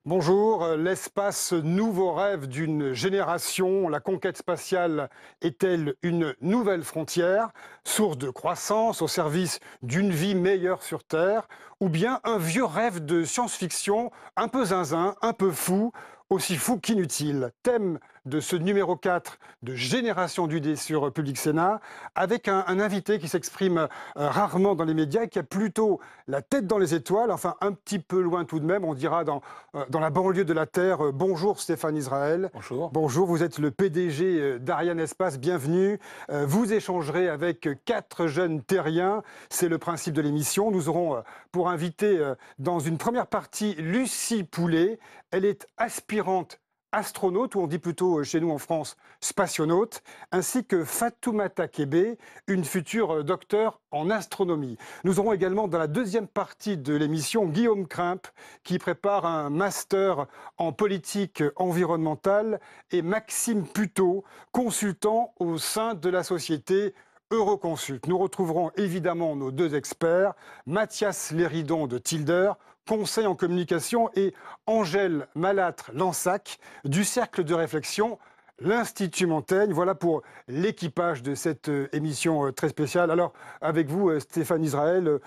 Bonjour, l'espace, nouveau rêve d'une génération. La conquête spatiale est-elle une nouvelle frontière, source de croissance au service d'une vie meilleure sur Terre, ou bien un vieux rêve de science-fiction, un peu zinzin, un peu fou, aussi fou qu'inutile? Thème de ce numéro 4 de Génération du D sur Public Sénat, avec un invité qui s'exprime rarement dans les médias et qui a plutôt la tête dans les étoiles, enfin un petit peu loin tout de même, on dira dans la banlieue de la Terre. Bonjour Stéphane Israël. Bonjour. Bonjour, vous êtes le PDG d'Ariane Espace, bienvenue. Vous échangerez avec 4 jeunes terriens, c'est le principe de l'émission. Nous aurons pour inviter dans une première partie Lucie Poulet. Elle est aspirante astronaute, ou on dit plutôt chez nous en France spationaute, ainsi que Fatoumata Kébé, une future docteure en astronomie. Nous aurons également dans la deuxième partie de l'émission Guillaume Crimpe, qui prépare un master en politique environnementale, et Maxime Puteau, consultant au sein de la société Euroconsult. Nous retrouverons évidemment nos deux experts, Mathias Léridon de Tilder, conseil en communication, et Angèle Malâtre-Lansac du cercle de réflexion l'Institut Montaigne. Voilà pour l'équipage de cette émission très spéciale. Alors, avec vous, Stéphane Israël,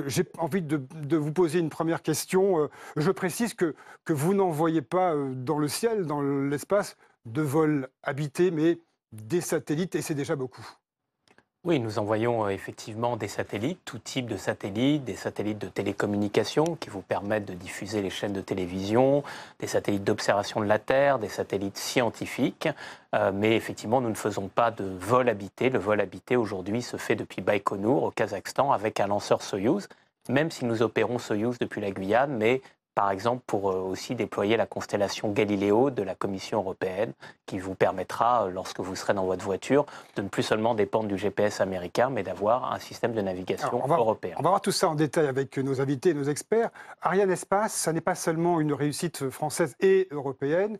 j'ai envie de vous poser une première question. Je précise que vous n'envoyez pas dans le ciel, dans l'espace, de vol habité, mais des satellites, et c'est déjà beaucoup. Oui, nous envoyons effectivement des satellites, tout type de satellites, des satellites de télécommunication qui vous permettent de diffuser les chaînes de télévision, des satellites d'observation de la Terre, des satellites scientifiques. Mais effectivement, nous ne faisons pas de vol habité. Le vol habité aujourd'hui se fait depuis Baïkonour au Kazakhstan avec un lanceur Soyouz, même si nous opérons Soyouz depuis la Guyane, mais par exemple pour aussi déployer la constellation Galileo de la Commission européenne, qui vous permettra, lorsque vous serez dans votre voiture, de ne plus seulement dépendre du GPS américain, mais d'avoir un système de navigation européen. On va voir tout ça en détail avec nos invités et nos experts. Ariane Espace, ça n'est pas seulement une réussite française et européenne,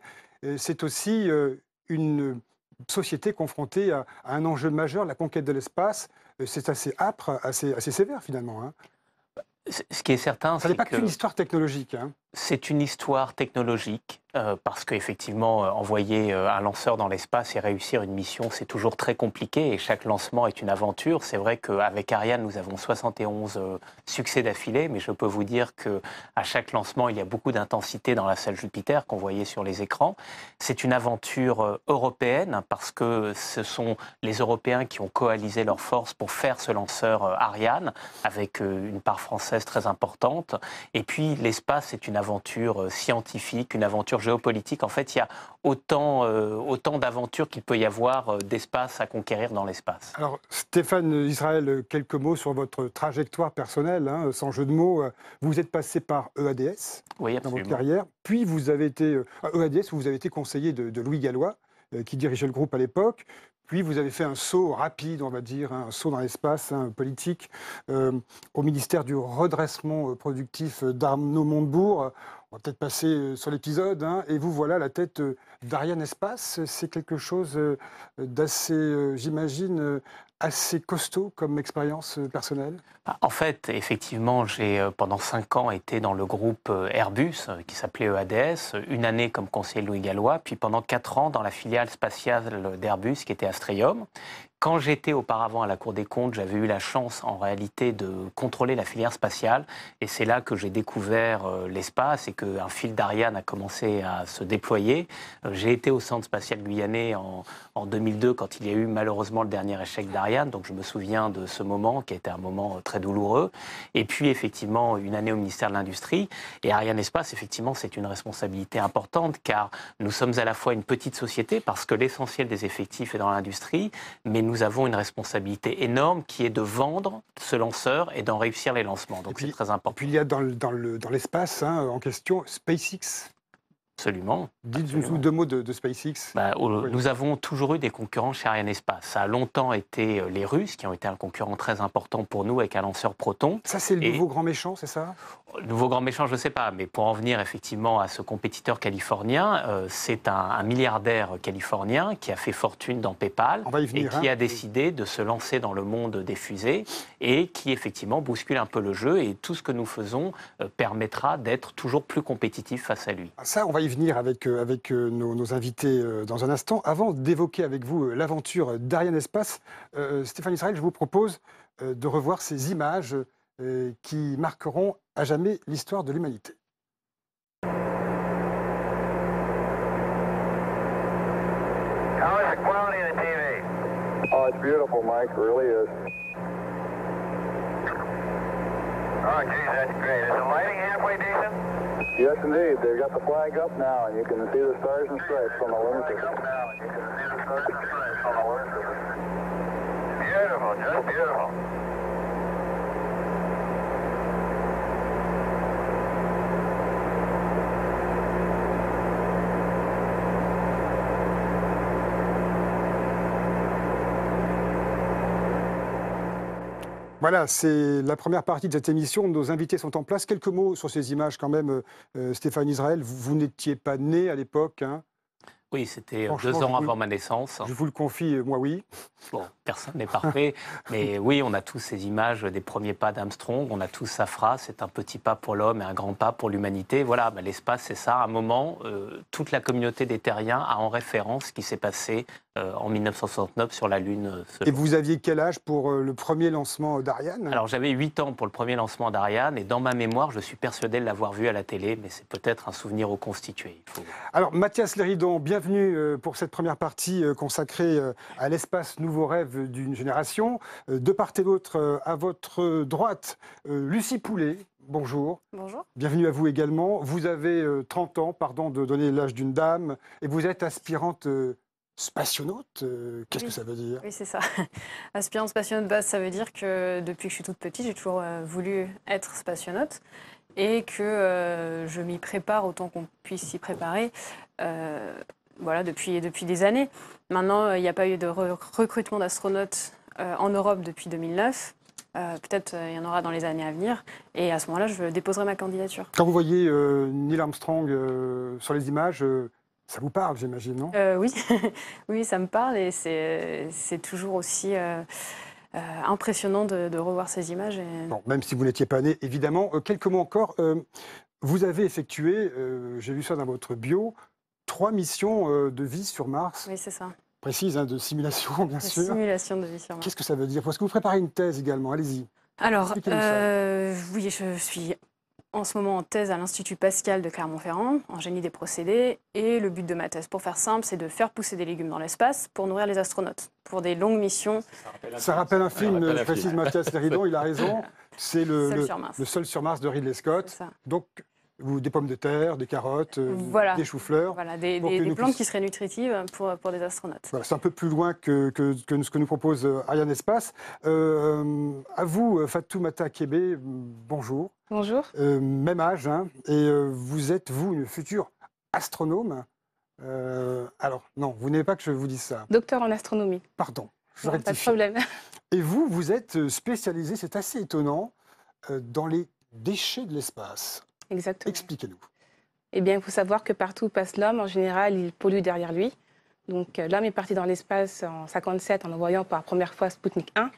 c'est aussi une société confrontée à un enjeu majeur, la conquête de l'espace. C'est assez âpre, assez sévère finalement, hein. Ce qui est certain, Ça n'est c'est pas que qu'une histoire technologique, hein. c'est une histoire technologique, parce qu'effectivement, envoyer un lanceur dans l'espace et réussir une mission, c'est toujours très compliqué et chaque lancement est une aventure. C'est vrai qu'avec Ariane, nous avons 71 succès d'affilée, mais je peux vous dire qu'à chaque lancement, il y a beaucoup d'intensité dans la salle Jupiter qu'on voyait sur les écrans. C'est une aventure européenne parce que ce sont les Européens qui ont coalisé leurs forces pour faire ce lanceur Ariane, avec une part française très importante. Et puis, l'espace, c'est une aventure scientifique, une aventure géopolitique. En fait, il y a autant d'aventures qu'il peut y avoir d'espace à conquérir dans l'espace. Alors, Stéphane Israël, quelques mots sur votre trajectoire personnelle, hein, sans jeu de mots. Vous êtes passé par EADS Oui, dans votre absolument. carrière, puis vous avez été à EADS, où vous avez été conseiller de Louis Gallois, qui dirigeait le groupe à l'époque. Puis vous avez fait un saut rapide, on va dire, hein, un saut dans l'espace, hein, politique, au ministère du redressement productif d'Arnaud Montebourg. On va peut-être passer sur l'épisode, hein, et vous voilà à la tête d'Ariane Espace. C'est quelque chose d'assez, j'imagine, assez costaud comme expérience personnelle. En fait, effectivement, j'ai pendant 5 ans été dans le groupe Airbus, qui s'appelait EADS, une année comme conseiller de Louis Gallois, puis pendant 4 ans dans la filiale spatiale d'Airbus, qui était Astrium. Quand j'étais auparavant à la Cour des comptes, j'avais eu la chance en réalité de contrôler la filière spatiale, et c'est là que j'ai découvert l'espace et qu'un fil d'Ariane a commencé à se déployer. J'ai été au centre spatial guyanais en 2002 quand il y a eu malheureusement le dernier échec d'Ariane, donc je me souviens de ce moment qui a été un moment très douloureux. Et puis effectivement une année au ministère de l'Industrie, et Ariane Espace, effectivement, c'est une responsabilité importante car nous sommes à la fois une petite société parce que l'essentiel des effectifs est dans l'industrie, mais nous avons une responsabilité énorme qui est de vendre ce lanceur et d'en réussir les lancements. Donc c'est très Et important. puis il y a dans l'espace, hein, en question SpaceX. Absolument. Dites-nous 2 mots de SpaceX. Nous avons toujours eu des concurrents chez Arianespace. Ça a longtemps été les Russes, qui ont été un concurrent très important pour nous avec un lanceur Proton. Ça, c'est le nouveau grand méchant, c'est ça? Nouveau grand méchant, je ne sais pas, mais pour en venir effectivement à ce compétiteur californien, c'est un milliardaire californien qui a fait fortune dans PayPal et qui a décidé de se lancer dans le monde des fusées et qui effectivement bouscule un peu le jeu, et tout ce que nous faisons permettra d'être toujours plus compétitif face à lui. Ça, on va y venir avec nos invités dans un instant. Avant d'évoquer avec vous l'aventure d'Arianespace, Stéphane Israël, je vous propose de revoir ces images qui marqueront à jamais l'histoire de l'humanité. How is the quality of the TV? Oh, it's beautiful, Mike. It really is. Oh, geez, that's great. Is the lighting halfway decent? Yes, indeed. They've got the flag up now, and you can see the stars and stripes on the lunar system. Beautiful, just beautiful. Voilà, c'est la première partie de cette émission. Nos invités sont en place. Quelques mots sur ces images quand même, Stéphane Israël. Vous n'étiez pas né à l'époque, hein? Oui, c'était 2 ans avant ma naissance. Je vous le confie, moi oui. Bon, personne n'est parfait, mais oui, on a tous ces images des premiers pas d'Armstrong, on a tous sa phrase, c'est un petit pas pour l'homme et un grand pas pour l'humanité. Voilà, l'espace, c'est ça. À un moment, toute la communauté des terriens a en référence ce qui s'est passé en 1969 sur la Lune. Et vous aviez quel âge pour le premier lancement d'Ariane? Alors, j'avais 8 ans pour le premier lancement d'Ariane, et dans ma mémoire, je suis persuadé de l'avoir vu à la télé, mais c'est peut-être un souvenir reconstitué. Alors, Mathias Léridon, bienvenue pour cette première partie consacrée à l'espace, nouveau rêve d'une génération. De part et d'autre, à votre droite, Lucie Poulet. Bonjour. Bonjour. Bienvenue à vous également. Vous avez 30 ans, pardon de donner l'âge d'une dame, et vous êtes aspirante spationaute. Qu'est-ce que ça veut dire? Oui, c'est ça. Aspirante spationaute, ça veut dire que depuis que je suis toute petite, j'ai toujours voulu être spationaute, et que je m'y prépare autant qu'on puisse s'y préparer. Voilà, depuis des années. Maintenant, il n'y a pas eu de recrutement d'astronautes en Europe depuis 2009. Peut-être il y en aura dans les années à venir. Et à ce moment-là, je déposerai ma candidature. Quand vous voyez Neil Armstrong sur les images, ça vous parle, j'imagine, non? Oui. Oui, ça me parle, et c'est toujours aussi impressionnant de revoir ces images. Bon, même si vous n'étiez pas né, évidemment. Quelques mots encore. Vous avez effectué, j'ai lu ça dans votre bio, 3 missions de vie sur Mars. Oui, c'est ça. Précise, hein, de simulation, bien sûr. Simulation de vie sur Mars. Qu'est-ce que ça veut dire? Parce que vous préparez une thèse également, allez-y. Alors, oui, je suis en ce moment en thèse à l'Institut Pascal de Clermont-Ferrand, en génie des procédés. Et le but de ma thèse, pour faire simple, c'est de faire pousser des légumes dans l'espace pour nourrir les astronautes, pour des longues missions. Ça rappelle un film, précise Mathias Léridon, il a raison. C'est le Seul sur Mars de Ridley Scott. Donc, des pommes de terre, des carottes, des choux-fleurs. Voilà, des plantes qui seraient nutritives pour des astronautes. Voilà, c'est un peu plus loin que ce que nous propose Arianespace. À vous, Fatoumata Kébé, bonjour. Bonjour. Même âge, hein, et vous êtes, vous, une future astronome. Alors, non, vous n'aimez pas que je vous dise ça. Docteur en astronomie. Pardon, je rectifie. Pas de problème. Et vous êtes spécialisé, c'est assez étonnant, dans les déchets de l'espace. Exactement. Expliquez-nous. Eh bien, il faut savoir que partout où passe l'homme, en général, il pollue derrière lui. Donc, l'homme est parti dans l'espace en 1957 en envoyant pour la première fois Sputnik 1.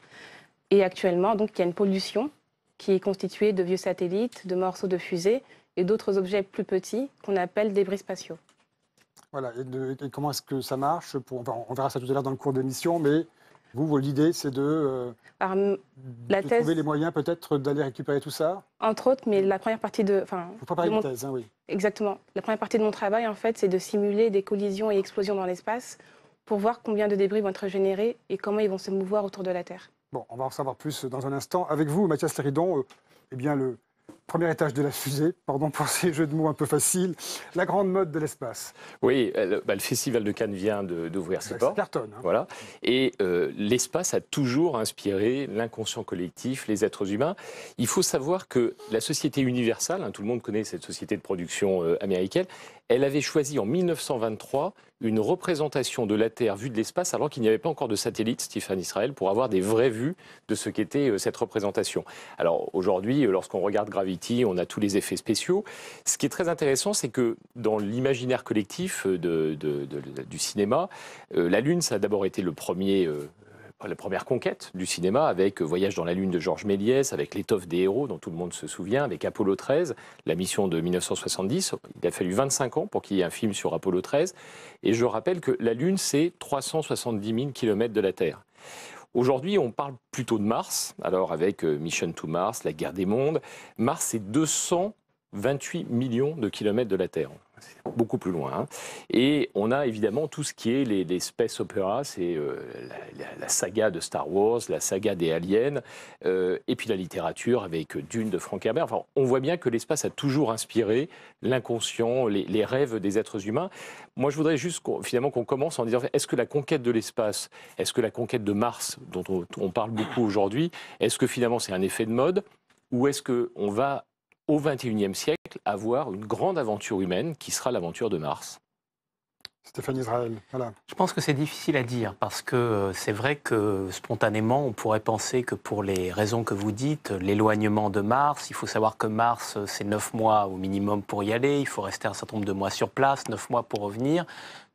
Et actuellement, donc, il y a une pollution qui est constituée de vieux satellites, de morceaux de fusées et d'autres objets plus petits qu'on appelle débris spatiaux. Voilà. Et comment est-ce que ça marche? On verra ça tout à l'heure dans le cours d'émission, mais vous, l'idée, c'est de trouver les moyens peut-être d'aller récupérer tout ça? Entre autres, mais la première partie de... Vous préparez une thèse, hein, oui. Exactement. La première partie de mon travail, en fait, c'est de simuler des collisions et explosions dans l'espace pour voir combien de débris vont être générés et comment ils vont se mouvoir autour de la Terre. Bon, on va en savoir plus dans un instant. Avec vous, Mathias Léridon, eh bien, premier étage de la fusée, pardon pour ces jeux de mots un peu faciles, la grande mode de l'espace. Oui, le Festival de Cannes vient d'ouvrir ses portes. Ça cartonne. Hein. Voilà. Et l'espace a toujours inspiré l'inconscient collectif, les êtres humains. Il faut savoir que la société Universal, hein, tout le monde connaît cette société de production américaine, elle avait choisi en 1923 une représentation de la Terre vue de l'espace alors qu'il n'y avait pas encore de satellite, Stéphane Israël, pour avoir des vraies vues de ce qu'était cette représentation. Alors aujourd'hui, lorsqu'on regarde Gravity, on a tous les effets spéciaux. Ce qui est très intéressant, c'est que dans l'imaginaire collectif du cinéma, la Lune, ça a d'abord été la première conquête du cinéma, avec Voyage dans la Lune de Georges Méliès, avec l'étoffe des héros dont tout le monde se souvient, avec Apollo 13, la mission de 1970. Il a fallu 25 ans pour qu'il y ait un film sur Apollo 13. Et je rappelle que la Lune, c'est 370 000 km de la Terre. Aujourd'hui, on parle plutôt de Mars, alors avec Mission to Mars, la guerre des mondes. Mars, c'est 228 millions de kilomètres de la Terre. C'est beaucoup plus loin. Hein. Et on a évidemment tout ce qui est les space opéras, c'est la saga de Star Wars, la saga des aliens, et puis la littérature avec Dune de Frank Herbert. Enfin, on voit bien que l'espace a toujours inspiré l'inconscient, les rêves des êtres humains. Moi, je voudrais juste finalement qu'on commence en disant, est-ce que la conquête de l'espace, est-ce que la conquête de Mars, dont on parle beaucoup aujourd'hui, est-ce que finalement c'est un effet de mode, ou est-ce qu'on va au XXIe siècle, avoir une grande aventure humaine qui sera l'aventure de Mars? Stéphane Israël, voilà. Je pense que c'est difficile à dire parce que c'est vrai que spontanément, on pourrait penser que pour les raisons que vous dites, l'éloignement de Mars, il faut savoir que Mars, c'est 9 mois au minimum pour y aller, il faut rester un certain nombre de mois sur place, 9 mois pour revenir.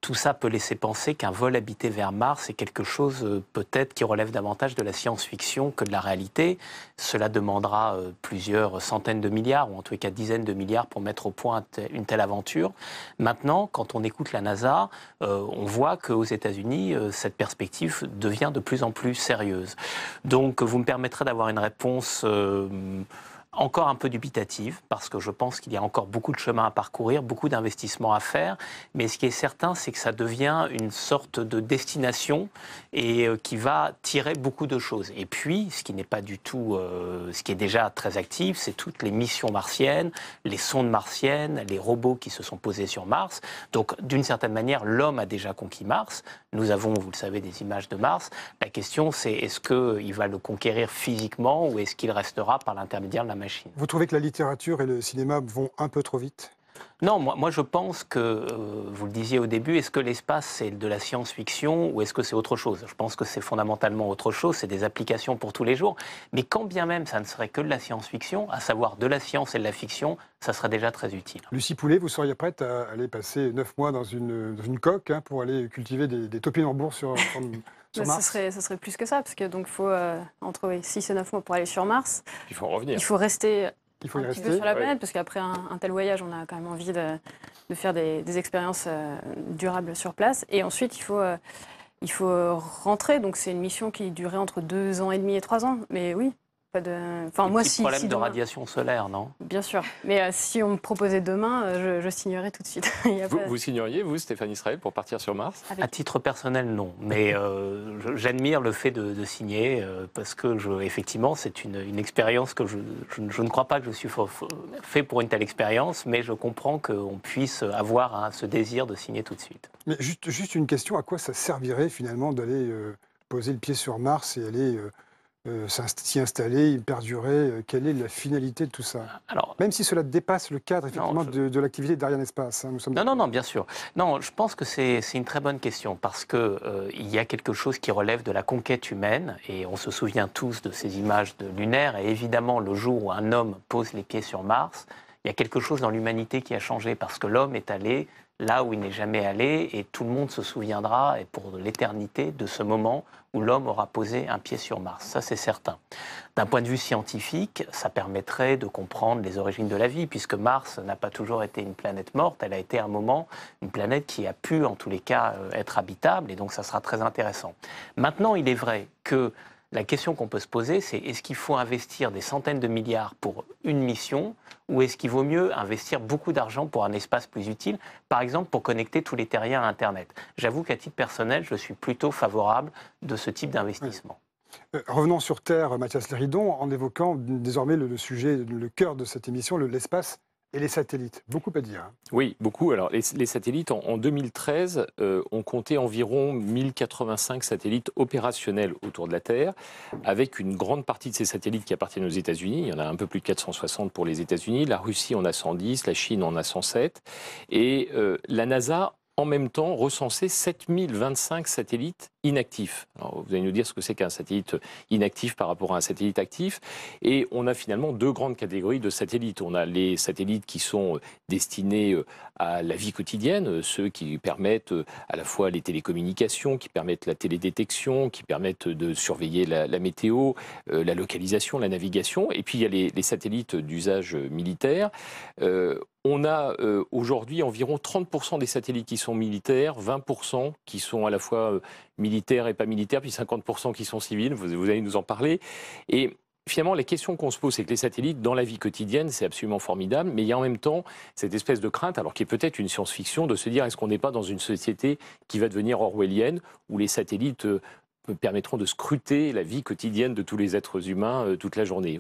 Tout ça peut laisser penser qu'un vol habité vers Mars est quelque chose peut-être qui relève davantage de la science-fiction que de la réalité. Cela demandera plusieurs centaines de milliards, ou en tout cas dizaines de milliards pour mettre au point une telle aventure. Maintenant, quand on écoute la NASA, on voit qu'aux États-Unis, cette perspective devient de plus en plus sérieuse. Donc, vous me permettrez d'avoir une réponse encore un peu dubitative, parce que je pense qu'il y a encore beaucoup de chemin à parcourir, beaucoup d'investissements à faire, mais ce qui est certain, c'est que ça devient une sorte de destination et qui va tirer beaucoup de choses. Et puis, ce qui n'est pas du tout, ce qui est déjà très actif, c'est toutes les missions martiennes, les sondes martiennes, les robots qui se sont posés sur Mars. Donc, d'une certaine manière, l'homme a déjà conquis Mars. Nous avons, vous le savez, des images de Mars. La question, c'est est-ce qu'il va le conquérir physiquement ou est-ce qu'il restera par l'intermédiaire de la machine? Vous trouvez que la littérature et le cinéma vont un peu trop vite? Non, moi je pense que, vous le disiez au début, est-ce que l'espace c'est de la science-fiction ou est-ce que c'est autre chose? Je pense que c'est fondamentalement autre chose, c'est des applications pour tous les jours. Mais quand bien même ça ne serait que de la science-fiction, à savoir de la science et de la fiction, ça serait déjà très utile. Lucie Poulet, vous seriez prête à aller passer 9 mois dans une coque hein, pour aller cultiver des topinambours sur Mars? Ce serait plus que ça, parce que donc il faut entre 6 et 9 mois pour aller sur Mars. Il faut en revenir. Il faut rester Il faut y un petit peu rester. sur la planète, parce qu'après un tel voyage, on a quand même envie de faire des expériences durables sur place. Et ensuite, il faut rentrer. Donc c'est une mission qui durerait entre 2 ans et demi et 3 ans. Mais oui, pas de... Enfin, moi, si problème de demain... radiation solaire, non? Bien sûr. Mais si on me proposait demain, je signerais tout de suite. Vous signeriez, vous, Stéphane Israël, pour partir sur Mars? À titre personnel, non. Mais j'admire le fait de signer parce que, effectivement, c'est une expérience que je ne crois pas que je suis fait pour une telle expérience, mais je comprends qu'on puisse avoir ce désir de signer tout de suite. Mais juste une question, à quoi ça servirait finalement d'aller poser le pied sur Mars et aller s'y installer, y perdurer? Quelle est la finalité de tout ça? Alors, même si cela dépasse le cadre effectivement de l'activité d'Ariane Espace. Hein, nous sommes... Non, bien sûr. Non, je pense que c'est une très bonne question parce que il y a quelque chose qui relève de la conquête humaine et on se souvient tous de ces images de lunaires et évidemment le jour où un homme pose les pieds sur Mars, il y a quelque chose dans l'humanité qui a changé parce que l'homme est allé là où il n'est jamais allé et tout le monde se souviendra et pour l'éternité de ce moment où l'homme aura posé un pied sur Mars. Ça, c'est certain. D'un point de vue scientifique, ça permettrait de comprendre les origines de la vie, puisque Mars n'a pas toujours été une planète morte, elle a été à un moment une planète qui a pu, en tous les cas, être habitable, et donc ça sera très intéressant. Maintenant, il est vrai que la question qu'on peut se poser, c'est est-ce qu'il faut investir des centaines de milliards pour une mission ou est-ce qu'il vaut mieux investir beaucoup d'argent pour un espace plus utile, par exemple pour connecter tous les terriens à Internet? J'avoue qu'à titre personnel, je suis plutôt favorable de ce type d'investissement. Revenons sur Terre, Mathias Léridon, en évoquant désormais le sujet, le cœur de cette émission, l'espace et les satellites. Beaucoup à dire. Oui, beaucoup. Alors, les satellites, en 2013, on comptait environ 1085 satellites opérationnels autour de la Terre, avec une grande partie de ces satellites qui appartiennent aux États-Unis. Il y en a un peu plus de 460 pour les États-Unis. La Russie en a 110, la Chine en a 107. Et la NASA, en même temps, recensait 7025 satellites inactifs. Alors, vous allez nous dire ce que c'est qu'un satellite inactif par rapport à un satellite actif. Et on a finalement deux grandes catégories de satellites. On a les satellites qui sont destinés à la vie quotidienne, ceux qui permettent à la fois les télécommunications, qui permettent la télédétection, qui permettent de surveiller la météo, la localisation, la navigation. Et puis il y a les satellites d'usage militaire. On a aujourd'hui environ 30% des satellites qui sont militaires, 20% qui sont à la fois militaires et pas militaires, puis 50% qui sont civils, vous allez nous en parler. Et finalement, la question qu'on se pose, c'est que les satellites, dans la vie quotidienne, c'est absolument formidable, mais il y a en même temps cette espèce de crainte, alors qui est peut-être une science-fiction, de se dire est-ce qu'on n'est pas dans une société qui va devenir orwellienne, où les satellites permettront de scruter la vie quotidienne de tous les êtres humains toute la journée.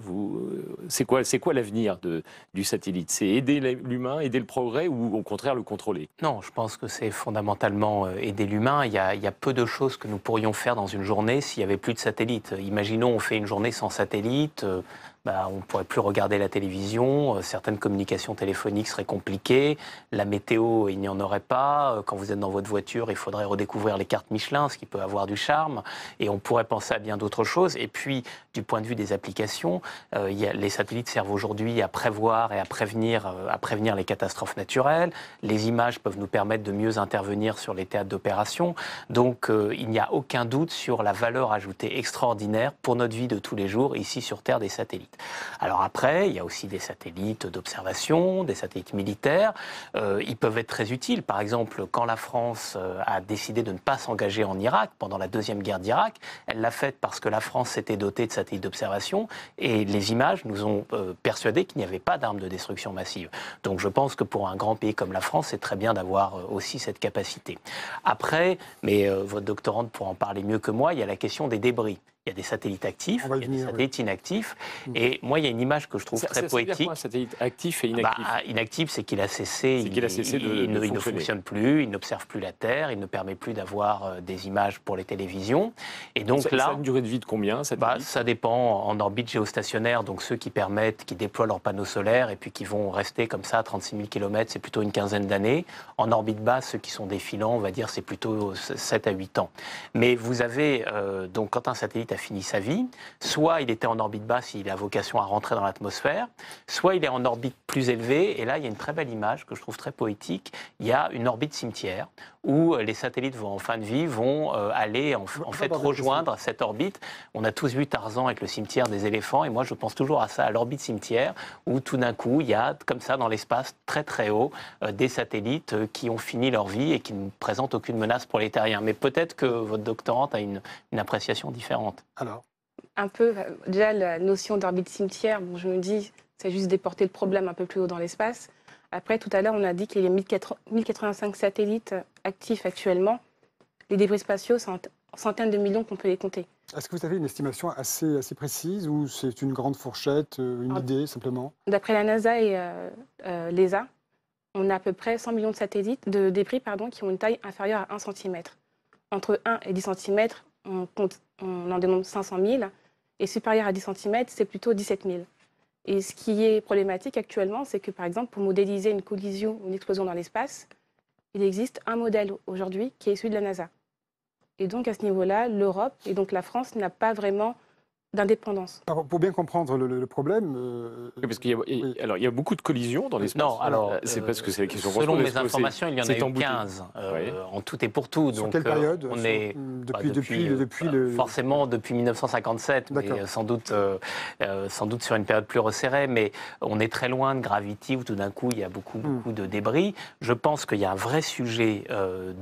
C'est quoi l'avenir du satellite? C'est aider l'humain, aider le progrès ou au contraire le contrôler? Non, je pense que c'est fondamentalement aider l'humain. Il y a peu de choses que nous pourrions faire dans une journée s'il n'y avait plus de satellites. Imaginons on fait une journée sans satellite. On ne pourrait plus regarder la télévision, certaines communications téléphoniques seraient compliquées, la météo, il n'y en aurait pas, quand vous êtes dans votre voiture, il faudrait redécouvrir les cartes Michelin, ce qui peut avoir du charme, et on pourrait penser à bien d'autres choses. Et puis, du point de vue des applications, les satellites servent aujourd'hui à prévoir et à prévenir les catastrophes naturelles, les images peuvent nous permettre de mieux intervenir sur les théâtres d'opération, donc il n'y a aucun doute sur la valeur ajoutée extraordinaire pour notre vie de tous les jours, ici sur Terre, des satellites. Alors après, il y a aussi des satellites d'observation, des satellites militaires. Ils peuvent être très utiles. Par exemple, quand la France a décidé de ne pas s'engager en Irak pendant la deuxième guerre d'Irak, elle l'a fait parce que la France s'était dotée de satellites d'observation et les images nous ont persuadé qu'il n'y avait pas d'armes de destruction massive. Donc je pense que pour un grand pays comme la France, c'est très bien d'avoir aussi cette capacité. Après, mais votre doctorante pourra en parler mieux que moi, il y a la question des débris. Il y a des satellites actifs, il y a des satellites inactifs. Et moi, il y a une image que je trouve très poétique. C'est quoi un satellite actif et inactif? Inactif, c'est qu'il a cessé, il ne fonctionne plus, il n'observe plus la Terre, il ne permet plus d'avoir des images pour les télévisions. Et donc ça a une durée de vie de combien? Ça dépend en orbite géostationnaire, donc ceux qui déploient leurs panneaux solaires et puis qui vont rester comme ça à 36 000 km, c'est plutôt une quinzaine d'années. En orbite basse, ceux qui sont défilants, on va dire, c'est plutôt 7 à 8 ans. Mais vous avez, donc quand un satellite a fini sa vie, soit il était en orbite basse, il a vocation à rentrer dans l'atmosphère, soit il est en orbite plus élevée, et là il y a une très belle image que je trouve très poétique, il y a une orbite cimetière, où les satellites en fin de vie vont aller en fait rejoindre cette orbite. On a tous vu Tarzan avec le cimetière des éléphants, et moi je pense toujours à ça, à l'orbite cimetière, où tout d'un coup il y a comme ça dans l'espace très très haut des satellites qui ont fini leur vie et qui ne présentent aucune menace pour les terriens. Mais peut-être que votre doctorante a une appréciation différente. Alors un peu, déjà la notion d'orbite cimetière, bon, je me dis, c'est juste déporter le problème un peu plus haut dans l'espace. Après, tout à l'heure, on a dit qu'il y a 1085 satellites actifs actuellement. Les débris spatiaux, c'est en centaines de millions qu'on peut les compter. Est-ce que vous avez une estimation assez précise ou c'est une grande fourchette, une idée simplement? D'après la NASA et l'ESA, on a à peu près 100 millions de satellites, de débris qui ont une taille inférieure à 1 cm. Entre 1 et 10 cm, on en dénombre 500 000. Et supérieur à 10 cm, c'est plutôt 17 000. Et ce qui est problématique actuellement, c'est que, par exemple, pour modéliser une collision ou une explosion dans l'espace, il existe un modèle aujourd'hui qui est celui de la NASA. Et donc, à ce niveau-là, l'Europe et donc la France n'a pas vraiment d'indépendance. Alors, pour bien comprendre le problème... Oui, parce qu'il y a beaucoup de collisions dans l'espace. Non, alors, c'est parce que c'est la question. Selon mes informations, il y en a eu 15, en tout et pour tout. Sur donc, quelle période? On est forcément depuis 1957, mais sans doute sur une période plus resserrée, mais on est très loin de Gravity, où tout d'un coup, il y a beaucoup de débris. Je pense qu'il y a un vrai sujet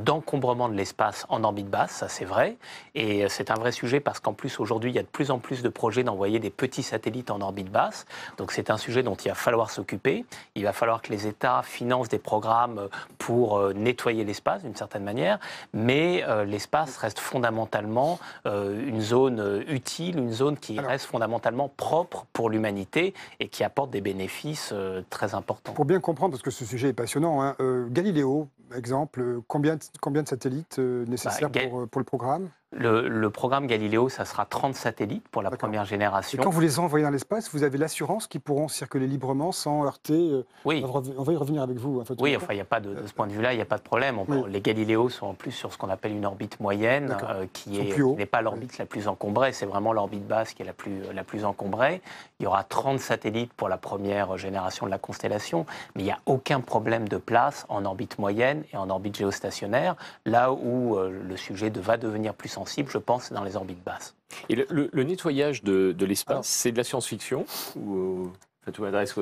d'encombrement de l'espace en orbite basse, ça c'est vrai, et c'est un vrai sujet parce qu'en plus, aujourd'hui, il y a de plus en plus plus de projets d'envoyer des petits satellites en orbite basse. Donc c'est un sujet dont il va falloir s'occuper. Il va falloir que les États financent des programmes pour nettoyer l'espace d'une certaine manière, mais l'espace reste fondamentalement une zone utile, une zone qui reste fondamentalement propre pour l'humanité et qui apporte des bénéfices très importants. Pour bien comprendre, parce que ce sujet est passionnant, hein, Galiléo, exemple, combien de satellites nécessaires pour le programme ? Le programme Galileo, ça sera 30 satellites pour la première génération. Et quand vous les envoyez dans l'espace, vous avez l'assurance qu'ils pourront circuler librement sans heurter Oui. On va y revenir avec vous. Oui, enfin, il y a pas de ce point de vue-là, il n'y a pas de problème. Les Galiléo sont en plus sur ce qu'on appelle une orbite moyenne, qui n'est pas l'orbite la plus encombrée, c'est vraiment l'orbite basse qui est la plus encombrée. Il y aura 30 satellites pour la première génération de la constellation, mais il n'y a aucun problème de place en orbite moyenne et en orbite géostationnaire, là où le sujet va devenir plus sensible, je pense, c'est dans les orbites basses. Et le nettoyage de l'espace, c'est de la science-fiction ou Fatou m'adresse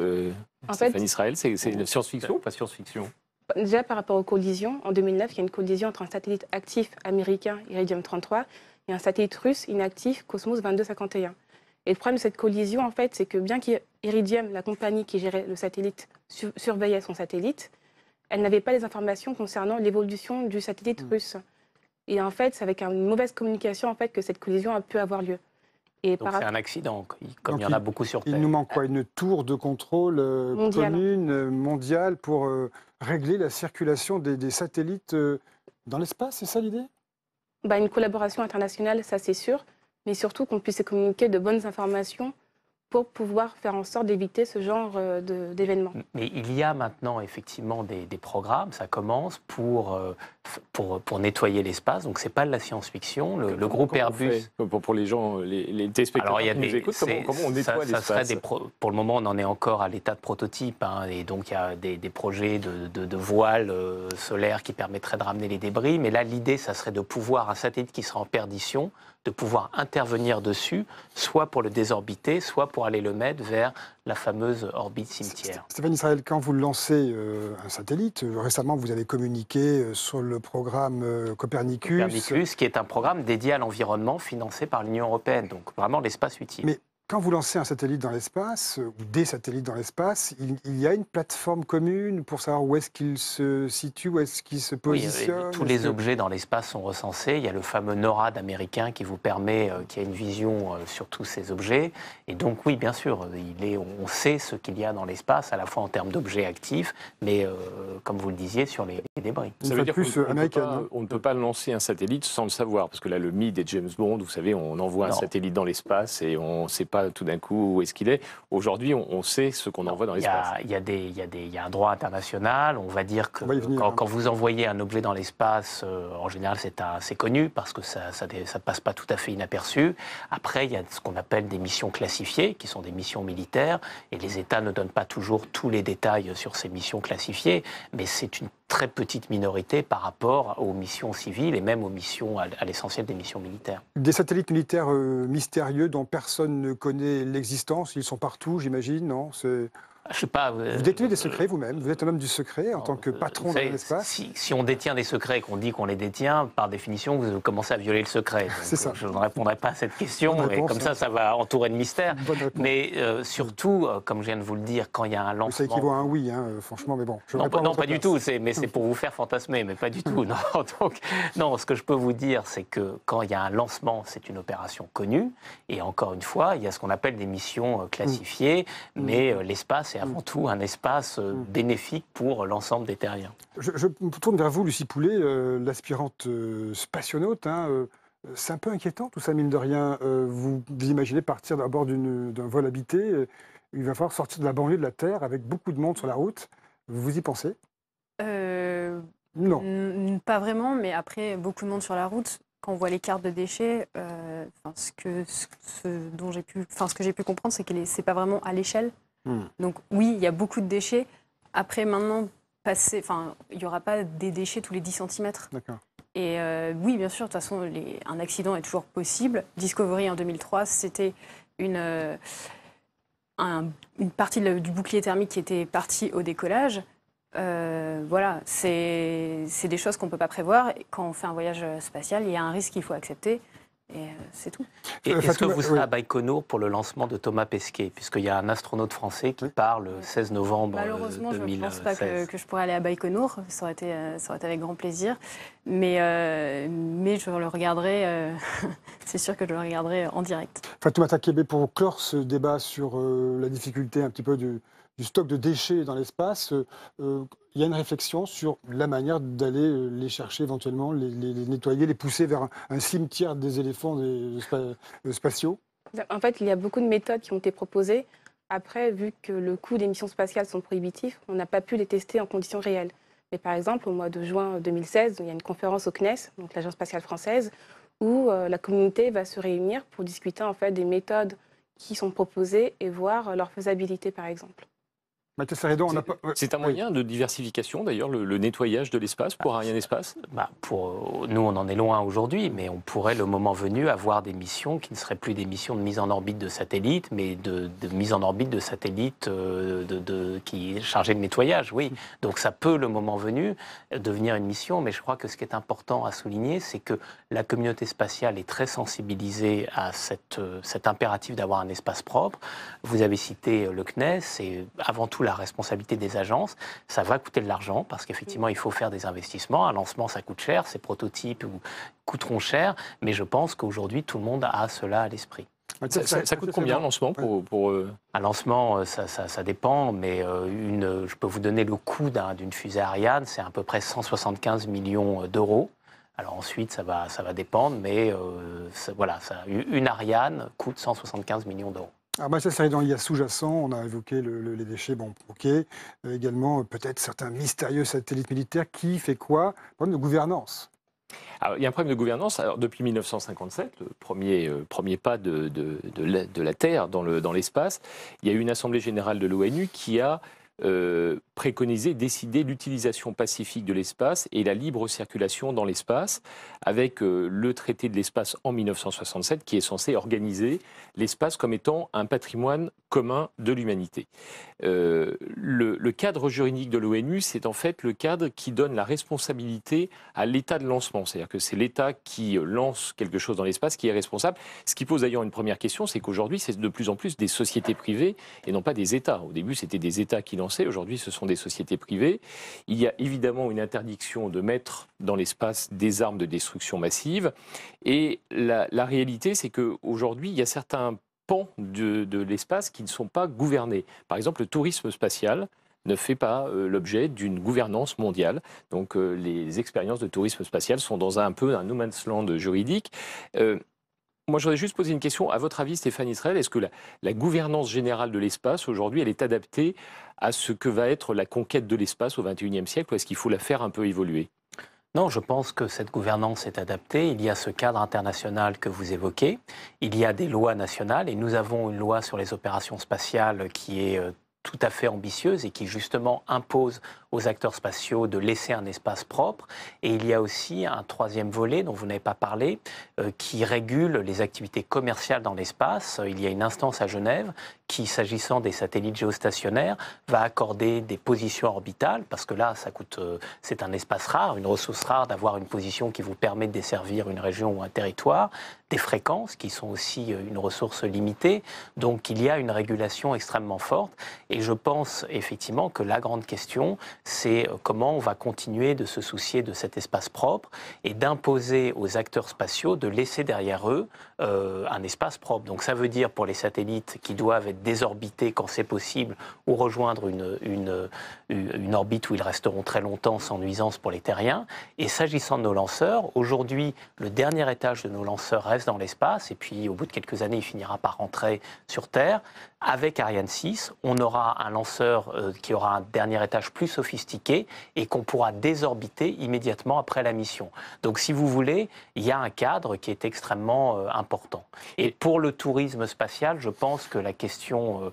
Stéphane Israël, c'est de la science-fiction ou pas science-fiction? Déjà, par rapport aux collisions, en 2009, il y a une collision entre un satellite actif américain, Iridium 33, et un satellite russe inactif, Cosmos 2251. Et le problème de cette collision, en fait, c'est que bien qu'Iridium, la compagnie qui gérait le satellite, surveillait son satellite, elle n'avait pas les informations concernant l'évolution du satellite russe. Et en fait, c'est avec une mauvaise communication en fait, que cette collision a pu avoir lieu. Et donc c'est un accident, comme il y en a beaucoup sur Terre. Il nous manque quoi? Une tour de contrôle commune, mondiale, pour régler la circulation des satellites dans l'espace, c'est ça l'idée? Une collaboration internationale, ça c'est sûr, mais surtout qu'on puisse communiquer de bonnes informations pour pouvoir faire en sorte d'éviter ce genre d'événements. Mais il y a maintenant effectivement des programmes, ça commence pour nettoyer l'espace, donc ce n'est pas de la science-fiction. Le groupe Airbus... Pour les gens, les téléspectateurs qui nous écoutent, comment on nettoie l'espace? Pour le moment, on en est encore à l'état de prototype, hein, et donc il y a des projets de voiles solaires qui permettraient de ramener les débris, mais là l'idée, ça serait de pouvoir, un satellite qui sera en perdition, de pouvoir intervenir dessus, soit pour le désorbiter, soit pour aller le mettre vers la fameuse orbite cimetière. Stéphane Israël, quand vous lancez un satellite, récemment vous avez communiqué sur le programme Copernicus. Copernicus, qui est un programme dédié à l'environnement financé par l'Union européenne, donc vraiment l'espace utile. Mais quand vous lancez un satellite dans l'espace, ou des satellites dans l'espace, il y a une plateforme commune pour savoir où est-ce qu'il se situe, où est-ce qu'il se positionne? Tous les objets dans l'espace sont recensés. Il y a le fameux NORAD américain qui vous permet, qui a une vision sur tous ces objets. Et donc oui, bien sûr, on sait ce qu'il y a dans l'espace, à la fois en termes d'objets actifs, mais comme vous le disiez, sur les débris. Ça veut dire qu'on ne peut pas lancer un satellite sans le savoir, parce que là, le mythe des James Bond, vous savez, on envoie un satellite dans l'espace et on ne sait pas tout d'un coup où est-ce qu'il est. Aujourd'hui, on sait ce qu'on envoie dans l'espace. Il y a un droit international. On va dire que quand vous envoyez un objet dans l'espace, en général, c'est assez connu parce que ça ne passe pas tout à fait inaperçu. Après, il y a ce qu'on appelle des missions classifiées, qui sont des missions militaires, et les États ne donnent pas toujours tous les détails sur ces missions classifiées, mais c'est une très petite minorité par rapport aux missions civiles et même aux missions, à l'essentiel des missions militaires. Des satellites militaires mystérieux dont personne ne connaît l'existence, ils sont partout, j'imagine, non? Je sais pas. Vous détenez des secrets vous-même? Vous êtes un homme du secret en tant que patron de l'espace? Si on détient des secrets et qu'on dit qu'on les détient, par définition, vous commencez à violer le secret. C'est ça. Je ne répondrai pas à cette question, et comme ça va entourer de mystère. Mais surtout, comme je viens de vous le dire, quand il y a un lancement... Ça équivaut à un oui, hein, franchement, mais bon. Non, pas du tout, mais c'est pour vous faire fantasmer, mais pas du tout. Non, ce que je peux vous dire, c'est que quand il y a un lancement, c'est une opération connue, et encore une fois, il y a ce qu'on appelle des missions classifiées, mais l'espace c'est avant tout un espace bénéfique pour l'ensemble des terriens. Je me tourne vers vous, Lucie Poulet, l'aspirante spationaute. C'est un peu inquiétant tout ça, mine de rien. Vous imaginez partir à bord d'un vol habité, il va falloir sortir de la banlieue de la Terre avec beaucoup de monde sur la route. Vous y pensez? Non. Pas vraiment, mais après, beaucoup de monde sur la route. Quand on voit les cartes de déchets, ce que j'ai pu comprendre, c'est que c'est pas vraiment à l'échelle. Donc oui, il y a beaucoup de déchets. Après, maintenant, il n'y aura pas des déchets tous les 10 cm. D'accord. Et oui, bien sûr, de toute façon, un accident est toujours possible. Discovery, en 2003, c'était une partie du bouclier thermique qui était partie au décollage. Voilà, c'est des choses qu'on ne peut pas prévoir. Quand on fait un voyage spatial, il y a un risque qu'il faut accepter. Et c'est tout. Et est-ce que vous serez oui. à Baïkonour pour le lancement de Thomas Pesquet, puisqu'il y a un astronaute français qui part le 16 novembre Malheureusement, 2016. je ne pense pas que je pourrais aller à Baïkonour. Ça aurait été avec grand plaisir. Mais je le regarderai, c'est sûr que je le regarderai en direct. Fatoumata Kébé, pour clore ce débat sur la difficulté un petit peu du stock de déchets dans l'espace, il y a une réflexion sur la manière d'aller les chercher éventuellement, les nettoyer, les pousser vers un cimetière des éléphants spatiaux. En fait, il y a beaucoup de méthodes qui ont été proposées. Après, vu que le coût des missions spatiales sont prohibitifs, on n'a pas pu les tester en conditions réelles. Mais par exemple, au mois de juin 2016, il y a une conférence au CNES, donc l'Agence spatiale française, où la communauté va se réunir pour discuter en fait des méthodes qui sont proposées et voir leur faisabilité, par exemple. Mathieu Sarédan, c'est un moyen de diversification, d'ailleurs, le nettoyage de l'espace pour Arianespace. Pour nous, on en est loin aujourd'hui, mais on pourrait, le moment venu, avoir des missions qui ne seraient plus des missions de mise en orbite de satellites, mais de mise en orbite de satellites qui est chargé de nettoyage, oui. Donc ça peut, le moment venu, devenir une mission, mais je crois que ce qui est important à souligner, c'est que la communauté spatiale est très sensibilisée à cet impératif d'avoir un espace propre. Vous avez cité le CNES, et avant tout la responsabilité des agences, ça va coûter de l'argent parce qu'effectivement il faut faire des investissements, un lancement ça coûte cher, ces prototypes coûteront cher, mais je pense qu'aujourd'hui tout le monde a cela à l'esprit. Ça coûte combien un lancement pour Un lancement, ça dépend, mais je peux vous donner le coût d'une fusée Ariane, c'est à peu près 175 millions d'euros. Alors ensuite, ça va dépendre, mais une Ariane coûte 175 millions d'euros. Alors, Mathieu Sarédan, il y a sous-jacent, on a évoqué les déchets, bon, ok. Également, peut-être certains mystérieux satellites militaires. Qui fait quoi? Problème de gouvernance. Alors, il y a un problème de gouvernance. Alors, depuis 1957, le premier pas de la Terre dans l'espace, il y a eu une assemblée générale de l'ONU qui a préconisé, décidé l'utilisation pacifique de l'espace et la libre circulation dans l'espace, avec le traité de l'espace en 1967 qui est censé organiser l'espace comme étant un patrimoine commun de l'humanité. Le cadre juridique de l'ONU, c'est en fait le cadre qui donne la responsabilité à l'État de lancement. C'est-à-dire que c'est l'État qui lance quelque chose dans l'espace qui est responsable. Ce qui pose d'ailleurs une première question, c'est qu'aujourd'hui, c'est de plus en plus des sociétés privées et non pas des États. Au début, c'était des États qui lançaient. Aujourd'hui, ce sont des sociétés privées. Il y a évidemment une interdiction de mettre dans l'espace des armes de destruction massive. Et la réalité, c'est qu'aujourd'hui, il y a certains pans de l'espace qui ne sont pas gouvernés. Par exemple, le tourisme spatial ne fait pas l'objet d'une gouvernance mondiale. Donc les expériences de tourisme spatial sont dans un peu un no man's land juridique. Moi, je voudrais juste poser une question. À votre avis, Stéphane Israël, est-ce que la gouvernance générale de l'espace, aujourd'hui, elle est adaptée à ce que va être la conquête de l'espace au XXIe siècle, ou est-ce qu'il faut la faire un peu évoluer ? Non, je pense que cette gouvernance est adaptée. Il y a ce cadre international que vous évoquez. Il y a des lois nationales et nous avons une loi sur les opérations spatiales qui est tout à fait ambitieuse et qui justement impose aux acteurs spatiaux de laisser un espace propre. Et il y a aussi un troisième volet dont vous n'avez pas parlé, qui régule les activités commerciales dans l'espace. Il y a une instance à Genève qui, s'agissant des satellites géostationnaires, va accorder des positions orbitales, parce que là, c'est un espace rare, une ressource rare d'avoir une position qui vous permet de desservir une région ou un territoire, des fréquences qui sont aussi une ressource limitée. Donc il y a une régulation extrêmement forte. Et je pense effectivement que la grande question, c'est comment on va continuer de se soucier de cet espace propre et d'imposer aux acteurs spatiaux de laisser derrière eux un espace propre. Donc ça veut dire pour les satellites qui doivent être désorbités quand c'est possible ou rejoindre une orbite où ils resteront très longtemps sans nuisance pour les terriens. Et s'agissant de nos lanceurs, aujourd'hui, le dernier étage de nos lanceurs reste dans l'espace et puis au bout de quelques années, il finira par rentrer sur Terre. Avec Ariane 6, on aura un lanceur qui aura un dernier étage plus sophistiqué et qu'on pourra désorbiter immédiatement après la mission. Donc, si vous voulez, il y a un cadre qui est extrêmement important. Et pour le tourisme spatial, je pense que la question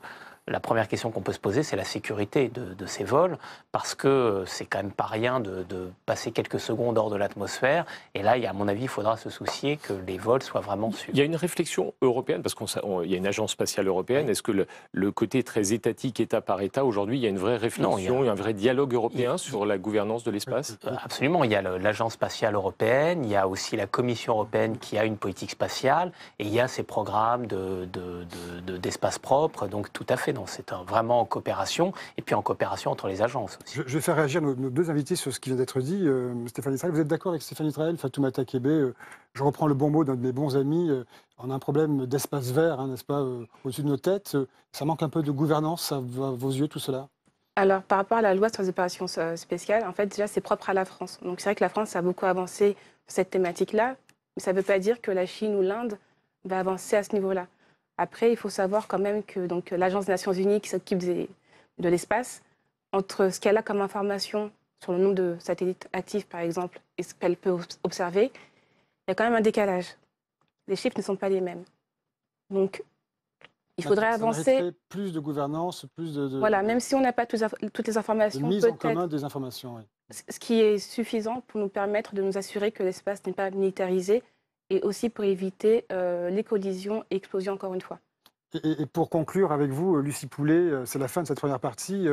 la première question qu'on peut se poser, c'est la sécurité de ces vols, parce que c'est quand même pas rien de passer quelques secondes hors de l'atmosphère. Et là, à mon avis, il faudra se soucier que les vols soient vraiment sûrs. Il y a une réflexion européenne, parce qu'il y a une agence spatiale européenne. Est-ce que le côté très étatique, État par État, aujourd'hui, il y a une vraie réflexion, un vrai dialogue européen sur la gouvernance de l'espace? Absolument. Il y a l'agence spatiale européenne, il y a aussi la Commission européenne qui a une politique spatiale, et il y a ces programmes d'espace propre. Donc tout à fait, c'est vraiment en coopération, et puis en coopération entre les agences aussi. Je vais faire réagir nos deux invités sur ce qui vient d'être dit. Stéphane Israël, vous êtes d'accord avec Stéphane Israël, Fatoumata Kébé, je reprends le bon mot d'un de mes bons amis, on a un problème d'espace vert, hein, n'est-ce pas, au-dessus de nos têtes. Ça manque un peu de gouvernance à vos yeux, tout cela? Alors, par rapport à la loi sur les opérations spéciales, en fait, déjà, c'est propre à la France. Donc, c'est vrai que la France a beaucoup avancé sur cette thématique-là, mais ça ne veut pas dire que la Chine ou l'Inde va avancer à ce niveau-là. Après, il faut savoir quand même que l'Agence des Nations Unies qui s'occupe de l'espace, entre ce qu'elle a comme information sur le nombre de satellites actifs, par exemple, et ce qu'elle peut observer, il y a quand même un décalage. Les chiffres ne sont pas les mêmes. Donc, il faudrait avancer. Plus de gouvernance, plus de... Voilà, même si on n'a pas toutes les informations. De mise en commun des informations, oui. Ce qui est suffisant pour nous permettre de nous assurer que l'espace n'est pas militarisé et aussi pour éviter les collisions et explosions, encore une fois. Et pour conclure avec vous, Lucie Poulet, c'est la fin de cette première partie.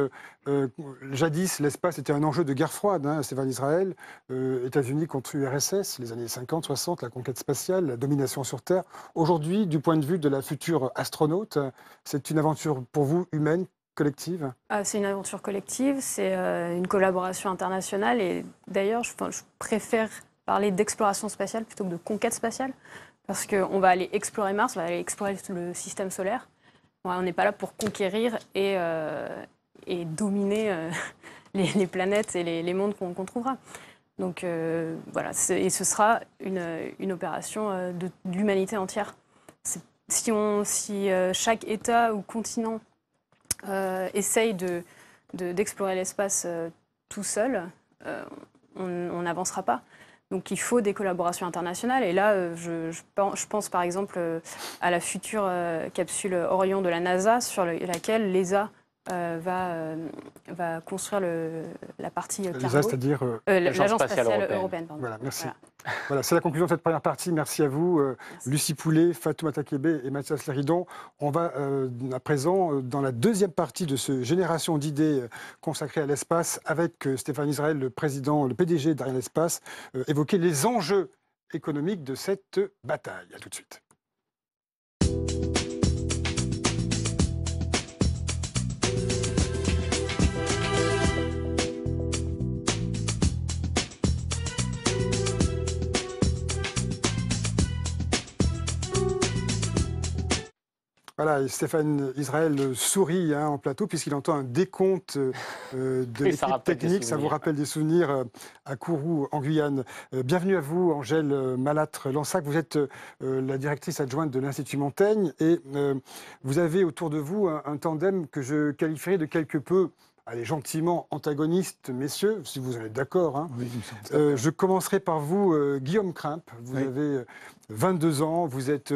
Jadis, l'espace était un enjeu de guerre froide, hein, Stéphane Israël, États-Unis contre URSS, les années 50, 60, la conquête spatiale, la domination sur Terre. Aujourd'hui, du point de vue de la future astronaute, c'est une aventure pour vous humaine, collective? C'est une aventure collective, c'est une collaboration internationale. Et d'ailleurs, je préfère parler d'exploration spatiale plutôt que de conquête spatiale. Parce qu'on va aller explorer Mars, on va aller explorer le système solaire. On n'est pas là pour conquérir et dominer les planètes et les mondes qu'on trouvera. Donc voilà, et ce sera une opération de l'humanité entière. Si chaque État ou continent essaye d'explorer l'espace tout seul, on n'avancera pas. Donc il faut des collaborations internationales. Et là, je pense par exemple à la future capsule Orion de la NASA, sur laquelle l'ESA va construire la partie cargo. L'ESA, c'est-à-dire l'Agence spatiale européenne. Voilà, merci. Voilà, c'est la conclusion de cette première partie. Merci à vous, Lucie Poulet, Fatoumata Kébé et Mathias Léridon. On va à présent dans la deuxième partie de ce Génération d'idées consacrée à l'espace avec Stéphane Israël, le PDG d'Ariane Espace, évoquer les enjeux économiques de cette bataille. À tout de suite. Voilà, et Stéphane Israël sourit en plateau puisqu'il entend un décompte de l'équipe technique. Ça vous rappelle des souvenirs à Kourou, en Guyane. Bienvenue à vous, Angèle Malâtre-Lansac. Vous êtes la directrice adjointe de l'Institut Montaigne et vous avez autour de vous un tandem que je qualifierais de quelque peu, allez, gentiment antagoniste, messieurs, si vous en êtes d'accord. Hein. Oui, je commencerai par vous, Guillaume Krimp. Vous avez 22 ans, vous êtes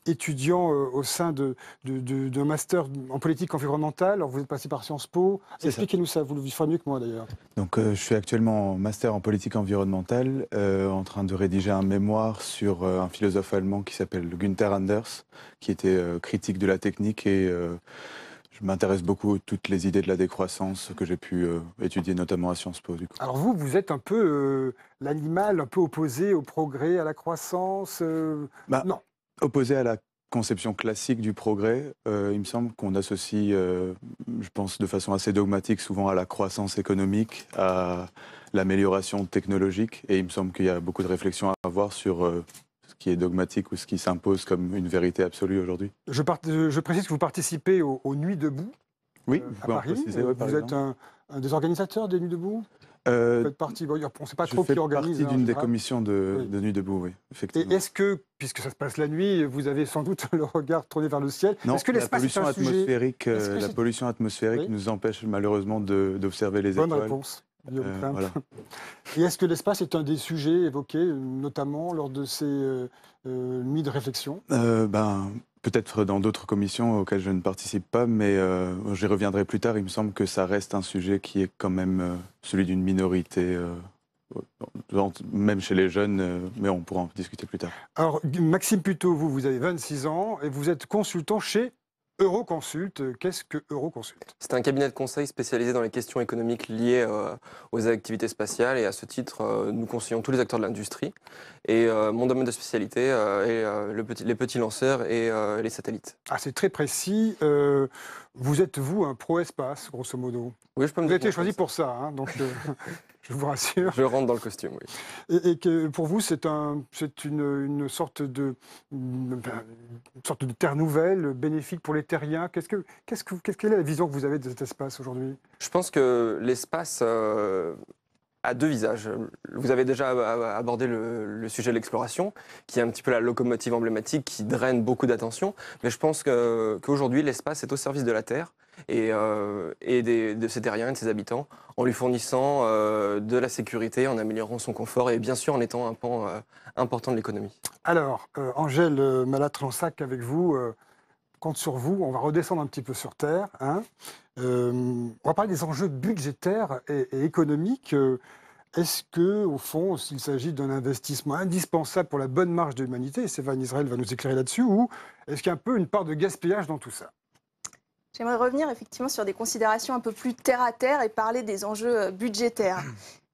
étudiant au sein d'un master en politique environnementale. Alors vous êtes passé par Sciences Po. Expliquez-nous ça, vous le ferez mieux que moi d'ailleurs. Donc je suis actuellement en master en politique environnementale, en train de rédiger un mémoire sur un philosophe allemand qui s'appelle Günther Anders, qui était critique de la technique et je m'intéresse beaucoup à toutes les idées de la décroissance que j'ai pu étudier notamment à Sciences Po. Du coup. Alors vous êtes un peu l'animal un peu opposé au progrès, à la croissance Non. Opposé à la conception classique du progrès, il me semble qu'on associe, je pense de façon assez dogmatique, souvent à la croissance économique, à l'amélioration technologique. Et il me semble qu'il y a beaucoup de réflexions à avoir sur ce qui est dogmatique ou ce qui s'impose comme une vérité absolue aujourd'hui. Je précise que vous participez aux Nuits debout. Oui, à Paris. Vous êtes un des organisateurs des Nuits debout. Vous faites partie, on ne sait pas trop qui organise. Je fais partie d'une des commissions de Nuit debout, oui, effectivement. Et est-ce que, puisque ça se passe la nuit, vous avez sans doute le regard tourné vers le ciel, non, est-ce que l'espace est un sujet... La pollution atmosphérique nous empêche malheureusement d'observer les étoiles. Bonne réponse. Voilà. Et est-ce que l'espace est un des sujets évoqués, notamment lors de ces nuits de réflexion ? peut-être dans d'autres commissions auxquelles je ne participe pas, mais j'y reviendrai plus tard. Il me semble que ça reste un sujet qui est quand même celui d'une minorité, même chez les jeunes, mais on pourra en discuter plus tard. Alors, Maxime Puteaux, vous avez 26 ans et vous êtes consultant chez Euroconsult. Qu'est-ce que Euroconsult? C'est un cabinet de conseil spécialisé dans les questions économiques liées aux activités spatiales et à ce titre, nous conseillons tous les acteurs de l'industrie. Et mon domaine de spécialité est les petits lanceurs et les satellites. Ah, c'est très précis. Vous êtes, vous, un pro-espace, grosso modo. Oui, je peux me Vous avez été décrire choisi comme pour ça, hein, donc je vous rassure. ça. Je rentre dans le costume, oui. Et que pour vous, c'est une sorte de terre nouvelle, bénéfique pour les terriens. Quelle est la vision que vous avez de cet espace aujourd'hui? Je pense que l'espace a deux visages. Vous avez déjà abordé le sujet de l'exploration, qui est un petit peu la locomotive emblématique qui draine beaucoup d'attention. Mais je pense qu'aujourd'hui, l'espace est au service de la Terre et de ses terriens et de ses habitants, en lui fournissant de la sécurité, en améliorant son confort et bien sûr en étant un pan important de l'économie. Alors, Angèle Malatransac, avec vous, compte sur vous. On va redescendre un petit peu sur Terre, hein. On va parler des enjeux budgétaires et économiques. Est-ce que, au fond, s'il s'agit d'un investissement indispensable pour la bonne marche de l'humanité, Stéphane Israël va nous éclairer là-dessus, ou est-ce qu'il y a un peu une part de gaspillage dans tout ça? J'aimerais revenir effectivement sur des considérations un peu plus terre à terre et parler des enjeux budgétaires.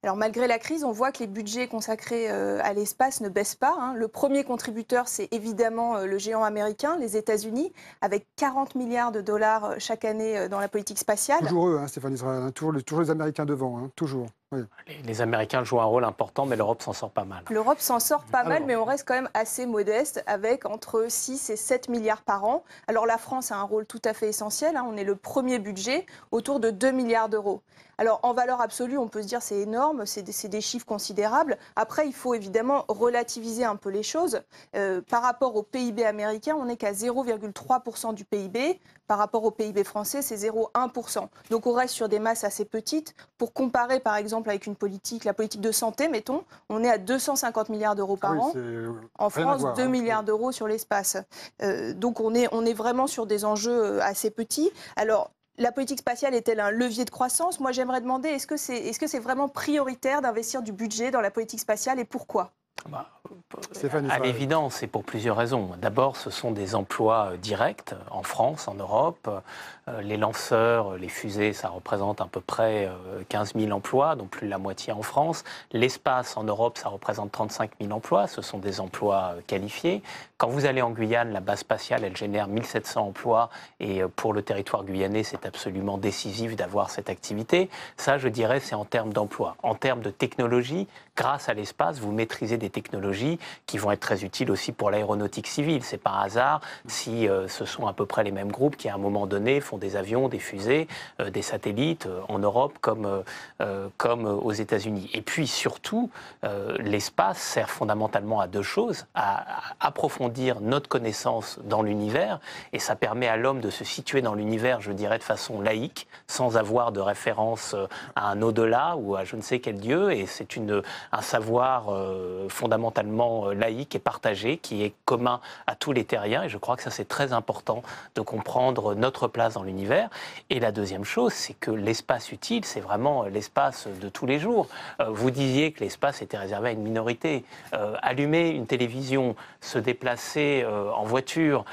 Alors malgré la crise, on voit que les budgets consacrés à l'espace ne baissent pas, hein. Le premier contributeur, c'est évidemment le géant américain, les États-Unis, avec 40 milliards de dollars chaque année dans la politique spatiale. Toujours eux, hein, Stéphane Israël, hein, toujours les Américains devant, hein, toujours. Oui. Les Américains jouent un rôle important, mais l'Europe s'en sort pas mal. L'Europe s'en sort pas mal, mais on reste quand même assez modeste, avec entre 6 et 7 milliards par an. Alors la France a un rôle tout à fait essentiel, hein. On est le premier budget, autour de 2 milliards d'euros. Alors en valeur absolue, on peut se dire c'est énorme, c'est des chiffres considérables. Après, il faut évidemment relativiser un peu les choses. Par rapport au PIB américain, on n'est qu'à 0,3% du PIB. Par rapport au PIB français, c'est 0,1%. Donc on reste sur des masses assez petites. Pour comparer par exemple avec la politique de santé, mettons, on est à 250 milliards d'euros par an. En France, 2 milliards d'euros sur l'espace. Donc on est vraiment sur des enjeux assez petits. Alors, la politique spatiale est-elle un levier de croissance? Moi, j'aimerais demander, est-ce que c'est vraiment prioritaire d'investir du budget dans la politique spatiale et pourquoi? À l'évidence, et pour plusieurs raisons. D'abord, ce sont des emplois directs en France, en Europe. Les lanceurs, les fusées, ça représente à peu près 15 000 emplois, donc plus de la moitié en France. L'espace en Europe, ça représente 35 000 emplois. Ce sont des emplois qualifiés. Quand vous allez en Guyane, la base spatiale, elle génère 1700 emplois. Et pour le territoire guyanais, c'est absolument décisif d'avoir cette activité. Ça, je dirais, c'est en termes d'emploi. En termes de technologie, grâce à l'espace, vous maîtrisez des technologies qui vont être très utiles aussi pour l'aéronautique civile. C'est pas un hasard si ce sont à peu près les mêmes groupes qui, à un moment donné, font des avions, des fusées, des satellites en Europe comme aux États-Unis. Et puis surtout, l'espace sert fondamentalement à deux choses, à approfondir notre connaissance dans l'univers, et ça permet à l'homme de se situer dans l'univers, je dirais, de façon laïque, sans avoir de référence à un au-delà ou à je ne sais quel dieu, et c'est un savoir fondamentalement laïque et partagé qui est commun à tous les terriens, et je crois que ça c'est très important de comprendre notre place dans l'univers. Et la deuxième chose, c'est que l'espace utile, c'est vraiment l'espace de tous les jours. Vous disiez que l'espace était réservé à une minorité. Allumer une télévision, se déplacer en voiture,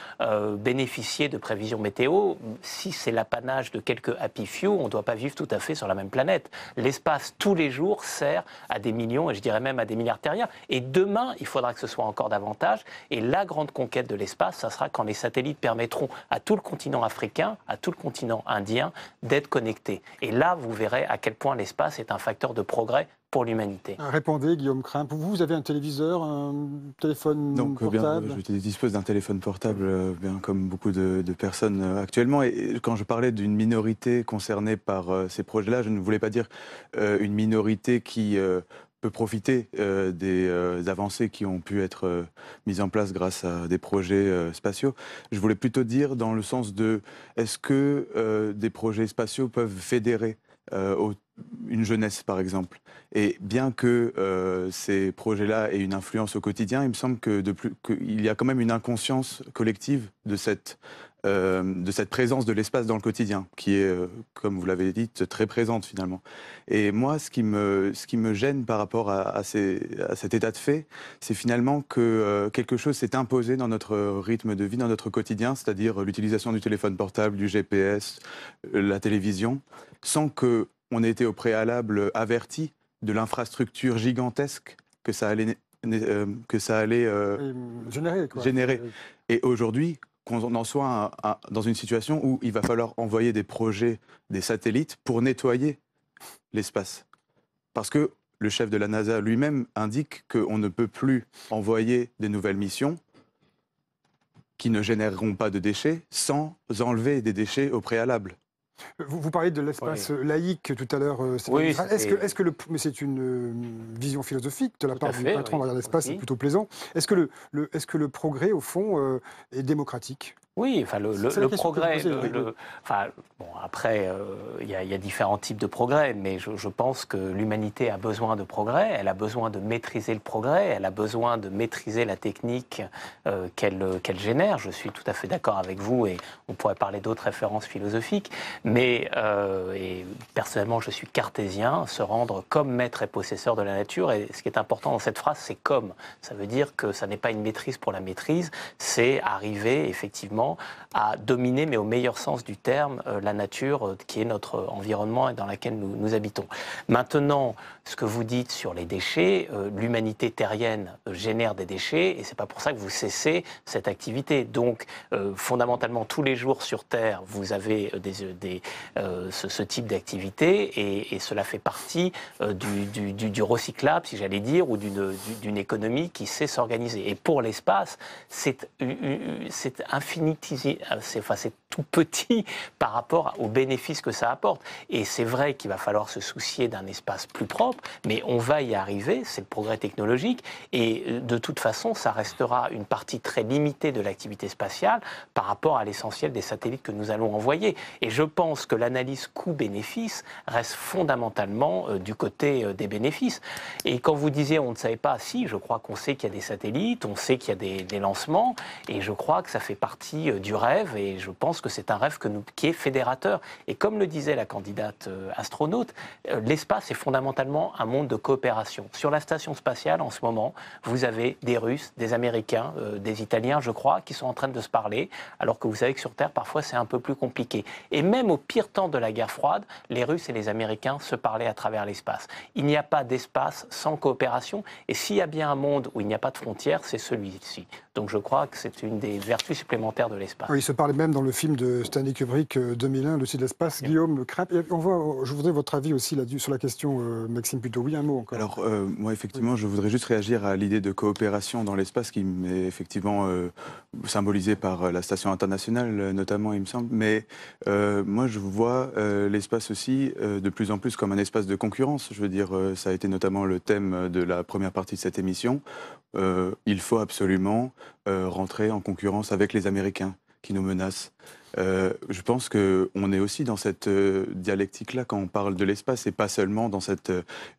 bénéficier de prévisions météo, si c'est l'apanage de quelques happy few, on ne doit pas vivre tout à fait sur la même planète. L'espace, tous les jours, sert à des millions, et je dirais même à des milliards de terriens. Et demain, il faudra que ce soit encore davantage. Et la grande conquête de l'espace, ça sera quand les satellites permettront à tout le continent africain, à tout le continent indien, d'être connectés. Et là, vous verrez à quel point l'espace est un facteur de progrès pour l'humanité. Répondez, Guillaume Crimp. Vous avez un téléviseur, un téléphone portable? Je dispose d'un téléphone portable, bien comme beaucoup de personnes actuellement. Et quand je parlais d'une minorité concernée par ces projets-là, je ne voulais pas dire une minorité qui peut profiter des avancées qui ont pu être mises en place grâce à des projets spatiaux. Je voulais plutôt dire dans le sens de est-ce que des projets spatiaux peuvent fédérer une jeunesse, par exemple. Et bien que ces projets-là aient une influence au quotidien, il me semble qu'il y a quand même une inconscience collective de cette présence de l'espace dans le quotidien, qui est, comme vous l'avez dit, très présente finalement. Et moi, ce qui me gêne par rapport à cet état de fait, c'est finalement que quelque chose s'est imposé dans notre rythme de vie, dans notre quotidien, c'est-à-dire l'utilisation du téléphone portable, du GPS, la télévision, sans qu'on ait été au préalable averti de l'infrastructure gigantesque que ça allait générer. Et aujourd'hui, qu'on en soit dans une situation où il va falloir envoyer des projets, des satellites pour nettoyer l'espace. Parce que le chef de la NASA lui-même indique qu'on ne peut plus envoyer des nouvelles missions qui ne généreront pas de déchets sans enlever des déchets au préalable. Vous parliez de l'espace laïque tout à l'heure. Oui, mais c'est une vision philosophique de la part du patron derrière l'espace, c'est plutôt plaisant. Est-ce que le progrès, au fond, est démocratique ? Oui, enfin le progrès. Après, il y a différents types de progrès, mais je pense que l'humanité a besoin de progrès. Elle a besoin de maîtriser le progrès. Elle a besoin de maîtriser la technique qu'elle génère. Je suis tout à fait d'accord avec vous, et on pourrait parler d'autres références philosophiques. Mais et personnellement, je suis cartésien. Se rendre comme maître et possesseur de la nature. Et ce qui est important dans cette phrase, c'est comme. Ça veut dire que ça n'est pas une maîtrise pour la maîtrise. C'est arriver effectivement à dominer, mais au meilleur sens du terme, la nature qui est notre environnement et dans laquelle nous habitons. Maintenant, ce que vous dites sur les déchets, l'humanité terrienne génère des déchets et c'est pas pour ça que vous cessez cette activité. Donc, fondamentalement, tous les jours sur Terre, vous avez ce type d'activité et cela fait partie du recyclable, si j'allais dire, ou d'une économie qui sait s'organiser. Et pour l'espace, c'est c'est tout petit par rapport aux bénéfices que ça apporte. Et c'est vrai qu'il va falloir se soucier d'un espace plus propre, mais on va y arriver, c'est le progrès technologique, et de toute façon, ça restera une partie très limitée de l'activité spatiale par rapport à l'essentiel des satellites que nous allons envoyer. Et je pense que l'analyse coût-bénéfice reste fondamentalement du côté des bénéfices. Et quand vous disiez on ne savait pas, si, je crois qu'on sait qu'il y a des satellites, on sait qu'il y a des lancements, et je crois que ça fait partie du rêve, et je pense que c'est un rêve qui est fédérateur. Et comme le disait la candidate astronaute, l'espace est fondamentalement un monde de coopération. Sur la station spatiale, en ce moment, vous avez des Russes, des Américains, des Italiens, je crois, qui sont en train de se parler, alors que vous savez que sur Terre, parfois, c'est un peu plus compliqué. Et même au pire temps de la guerre froide, les Russes et les Américains se parlaient à travers l'espace. Il n'y a pas d'espace sans coopération, et s'il y a bien un monde où il n'y a pas de frontières, c'est celui-ci. Donc je crois que c'est une des vertus supplémentaires de l'espace. Oui, il se parlait même dans le film de Stanley Kubrick 2001, Le Sud de l'espace. Oui. Guillaume Crempe, je voudrais votre avis aussi là-dessus sur la question, Maxime, plutôt. Oui, un mot encore. Alors, moi, effectivement, je voudrais juste réagir à l'idée de coopération dans l'espace qui est effectivement symbolisée par la station internationale, notamment, il me semble. Mais moi, je vois l'espace aussi de plus en plus comme un espace de concurrence. Je veux dire, ça a été notamment le thème de la première partie de cette émission. Il faut absolument rentrer en concurrence avec les Américains qui nous menacent. Je pense qu'on est aussi dans cette dialectique-là quand on parle de l'espace, et pas seulement dans cette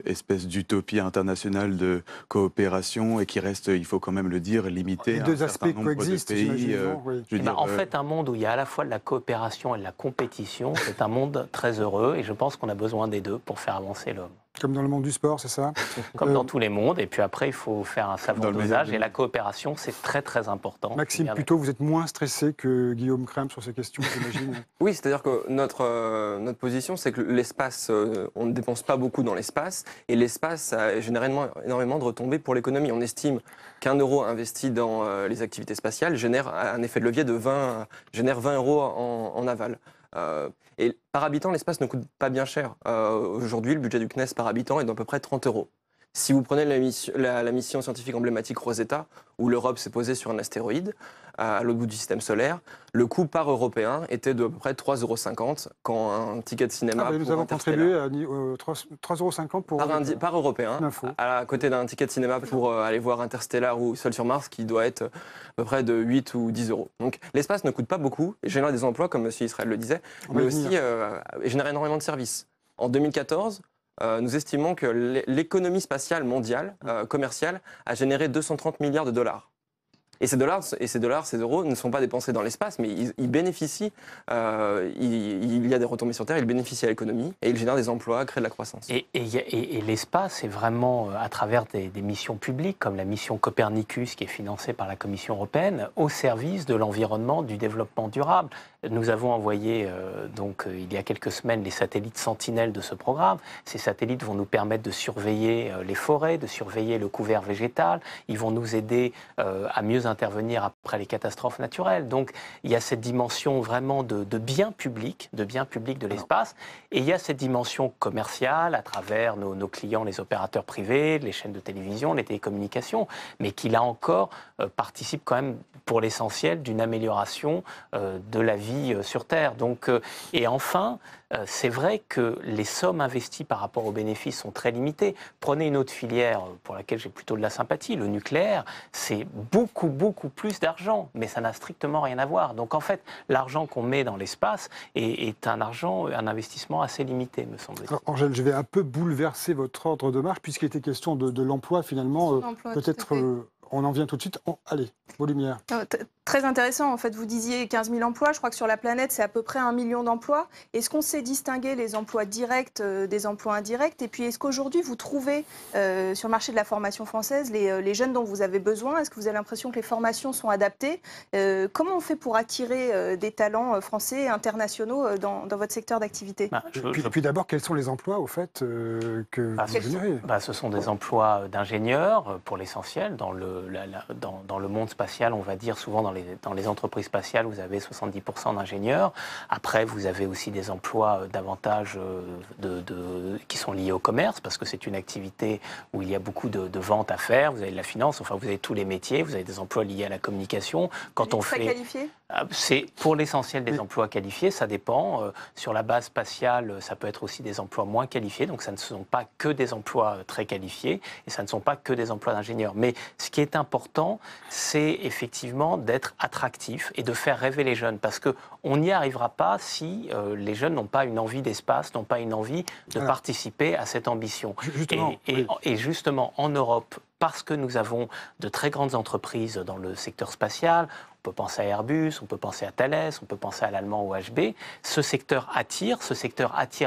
espèce d'utopie internationale de coopération et qui reste, il faut quand même le dire, limitée. Les deux aspects coexistent, en fait, un monde où il y a à la fois de la coopération et de la compétition, c'est un monde très heureux, et je pense qu'on a besoin des deux pour faire avancer l'homme. Comme dans le monde du sport, c'est ça? Comme dans tous les mondes. Et puis après, il faut faire un savant dosage. Et la coopération, c'est très, très important. Maxime, plutôt, vous êtes moins stressé que Guillaume Crempe sur ces questions, j'imagine? Oui, c'est-à-dire que notre position, c'est que l'espace, on ne dépense pas beaucoup dans l'espace. Et l'espace a généralement énormément de retombées pour l'économie. On estime qu'un euro investi dans les activités spatiales génère un effet de levier de 20 euros en aval. Et par habitant, l'espace ne coûte pas bien cher. Aujourd'hui, le budget du CNES par habitant est d'à peu près 30 euros. Si vous prenez la mission scientifique emblématique Rosetta, où l'Europe s'est posée sur un astéroïde, à l'autre bout du système solaire, le coût par Européen était de à peu près 3,50 € quand un ticket de cinéma nous avons contribué à 3,50 € par Européen, à côté d'un ticket de cinéma pour aller voir Interstellar ou Seul sur Mars, qui doit être à peu près de 8 ou 10 euros. Donc l'espace ne coûte pas beaucoup, et génère des emplois, comme M. Israël le disait, mais aussi génère énormément de services. En 2014, nous estimons que l'économie spatiale mondiale, commerciale, a généré 230 milliards de dollars. Et ces euros ne sont pas dépensés dans l'espace, mais ils bénéficient, il y a des retombées sur Terre, ils bénéficient à l'économie et ils génèrent des emplois, créent de la croissance. Et l'espace est vraiment, à travers des missions publiques, comme la mission Copernicus, qui est financée par la Commission européenne, au service de l'environnement, du développement durable. Nous avons envoyé, il y a quelques semaines, les satellites Sentinelle de ce programme. Ces satellites vont nous permettre de surveiller les forêts, de surveiller le couvert végétal. Ils vont nous aider à mieux intervenir après les catastrophes naturelles. Donc, il y a cette dimension vraiment de bien public de l'espace. Et il y a cette dimension commerciale à travers nos clients, les opérateurs privés, les chaînes de télévision, les télécommunications, mais qui, là encore, participe quand même, pour l'essentiel, d'une amélioration de la vie sur Terre. Donc, et enfin, c'est vrai que les sommes investies par rapport aux bénéfices sont très limitées. Prenez une autre filière pour laquelle j'ai plutôt de la sympathie, le nucléaire, c'est beaucoup plus d'argent, mais ça n'a strictement rien à voir. Donc en fait, l'argent qu'on met dans l'espace est un investissement assez limité, me semble-t-il. Angèle, je vais un peu bouleverser votre ordre de marche, puisqu'il était question de l'emploi finalement. Peut-être on en vient tout de suite. Allez, vos lumières. Très intéressant, en fait, vous disiez 15 000 emplois, je crois que sur la planète, c'est à peu près 1 million d'emplois. Est-ce qu'on sait distinguer les emplois directs des emplois indirects? Et puis, est-ce qu'aujourd'hui, vous trouvez, sur le marché de la formation française, les jeunes dont vous avez besoin? Est-ce que vous avez l'impression que les formations sont adaptées? Comment on fait pour attirer des talents français et internationaux dans votre secteur d'activité? Puis d'abord, quels sont les emplois, au fait, que vous générez? Ce sont des emplois d'ingénieurs, pour l'essentiel. Dans le monde spatial, on va dire, souvent dans les entreprises spatiales, vous avez 70% d'ingénieurs. Après, vous avez aussi des emplois davantage qui sont liés au commerce, parce que c'est une activité où il y a beaucoup de ventes à faire. Vous avez de la finance, enfin, vous avez tous les métiers. Vous avez des emplois liés à la communication. Quand on très qualifiés? C'est pour l'essentiel des emplois qualifiés, ça dépend. Sur la base spatiale, ça peut être aussi des emplois moins qualifiés, donc ça ne sont pas que des emplois très qualifiés et ça ne sont pas que des emplois d'ingénieurs. Mais ce qui est important, c'est effectivement d'être attractif et de faire rêver les jeunes, parce qu'on n'y arrivera pas si les jeunes n'ont pas une envie d'espace, n'ont pas une envie de participer à cette ambition. Et justement, en Europe, parce que nous avons de très grandes entreprises dans le secteur spatial, on peut penser à Airbus, on peut penser à Thales, on peut penser à l'allemand OHB, ce secteur attire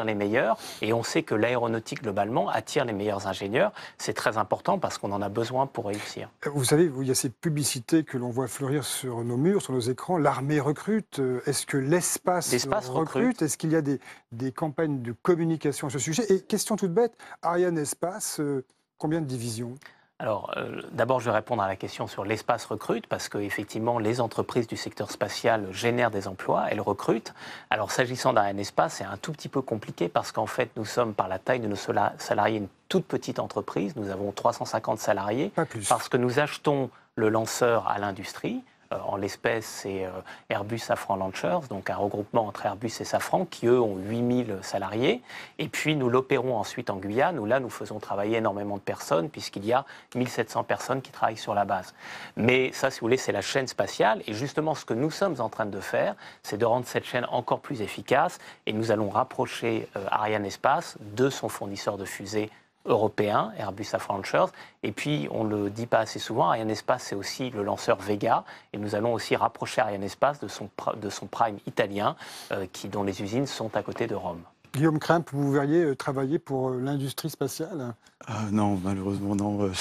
les meilleurs, et on sait que l'aéronautique globalement attire les meilleurs ingénieurs. C'est très important parce qu'on en a besoin pour réussir. Vous savez, il y a ces publicités que l'on voit fleurir sur nos murs, sur nos écrans. L'armée recrute. Est-ce que l'espace recrute? Est-ce qu'il y a des campagnes de communication à ce sujet? Et question toute bête, Ariane Espace, combien de divisions? Alors, d'abord, je vais répondre à la question sur l'espace recrute, parce qu'effectivement, les entreprises du secteur spatial génèrent des emplois, elles recrutent. Alors, s'agissant d'Ariane Espace, c'est un tout petit peu compliqué, parce qu'en fait, nous sommes, par la taille de nos salariés, une toute petite entreprise. Nous avons 350 salariés, pas plus. Parce que nous achetons le lanceur à l'industrie. En l'espèce, c'est Airbus Safran Launchers, donc un regroupement entre Airbus et Safran, qui eux ont 8000 salariés. Et puis nous l'opérons ensuite en Guyane, où là nous faisons travailler énormément de personnes, puisqu'il y a 1700 personnes qui travaillent sur la base. Mais ça, si vous voulez, c'est la chaîne spatiale. Et justement, ce que nous sommes en train de faire, c'est de rendre cette chaîne encore plus efficace. Et nous allons rapprocher Ariane Espace de son fournisseur de fusées européen, Airbus Safran Launchers. Et puis, on ne le dit pas assez souvent, Ariane Espace, c'est aussi le lanceur Vega. Et nous allons aussi rapprocher Ariane Espace de son prime italien, dont les usines sont à côté de Rome. Guillaume Krimp, vous verriez travailler pour l'industrie spatiale? Non, malheureusement, non.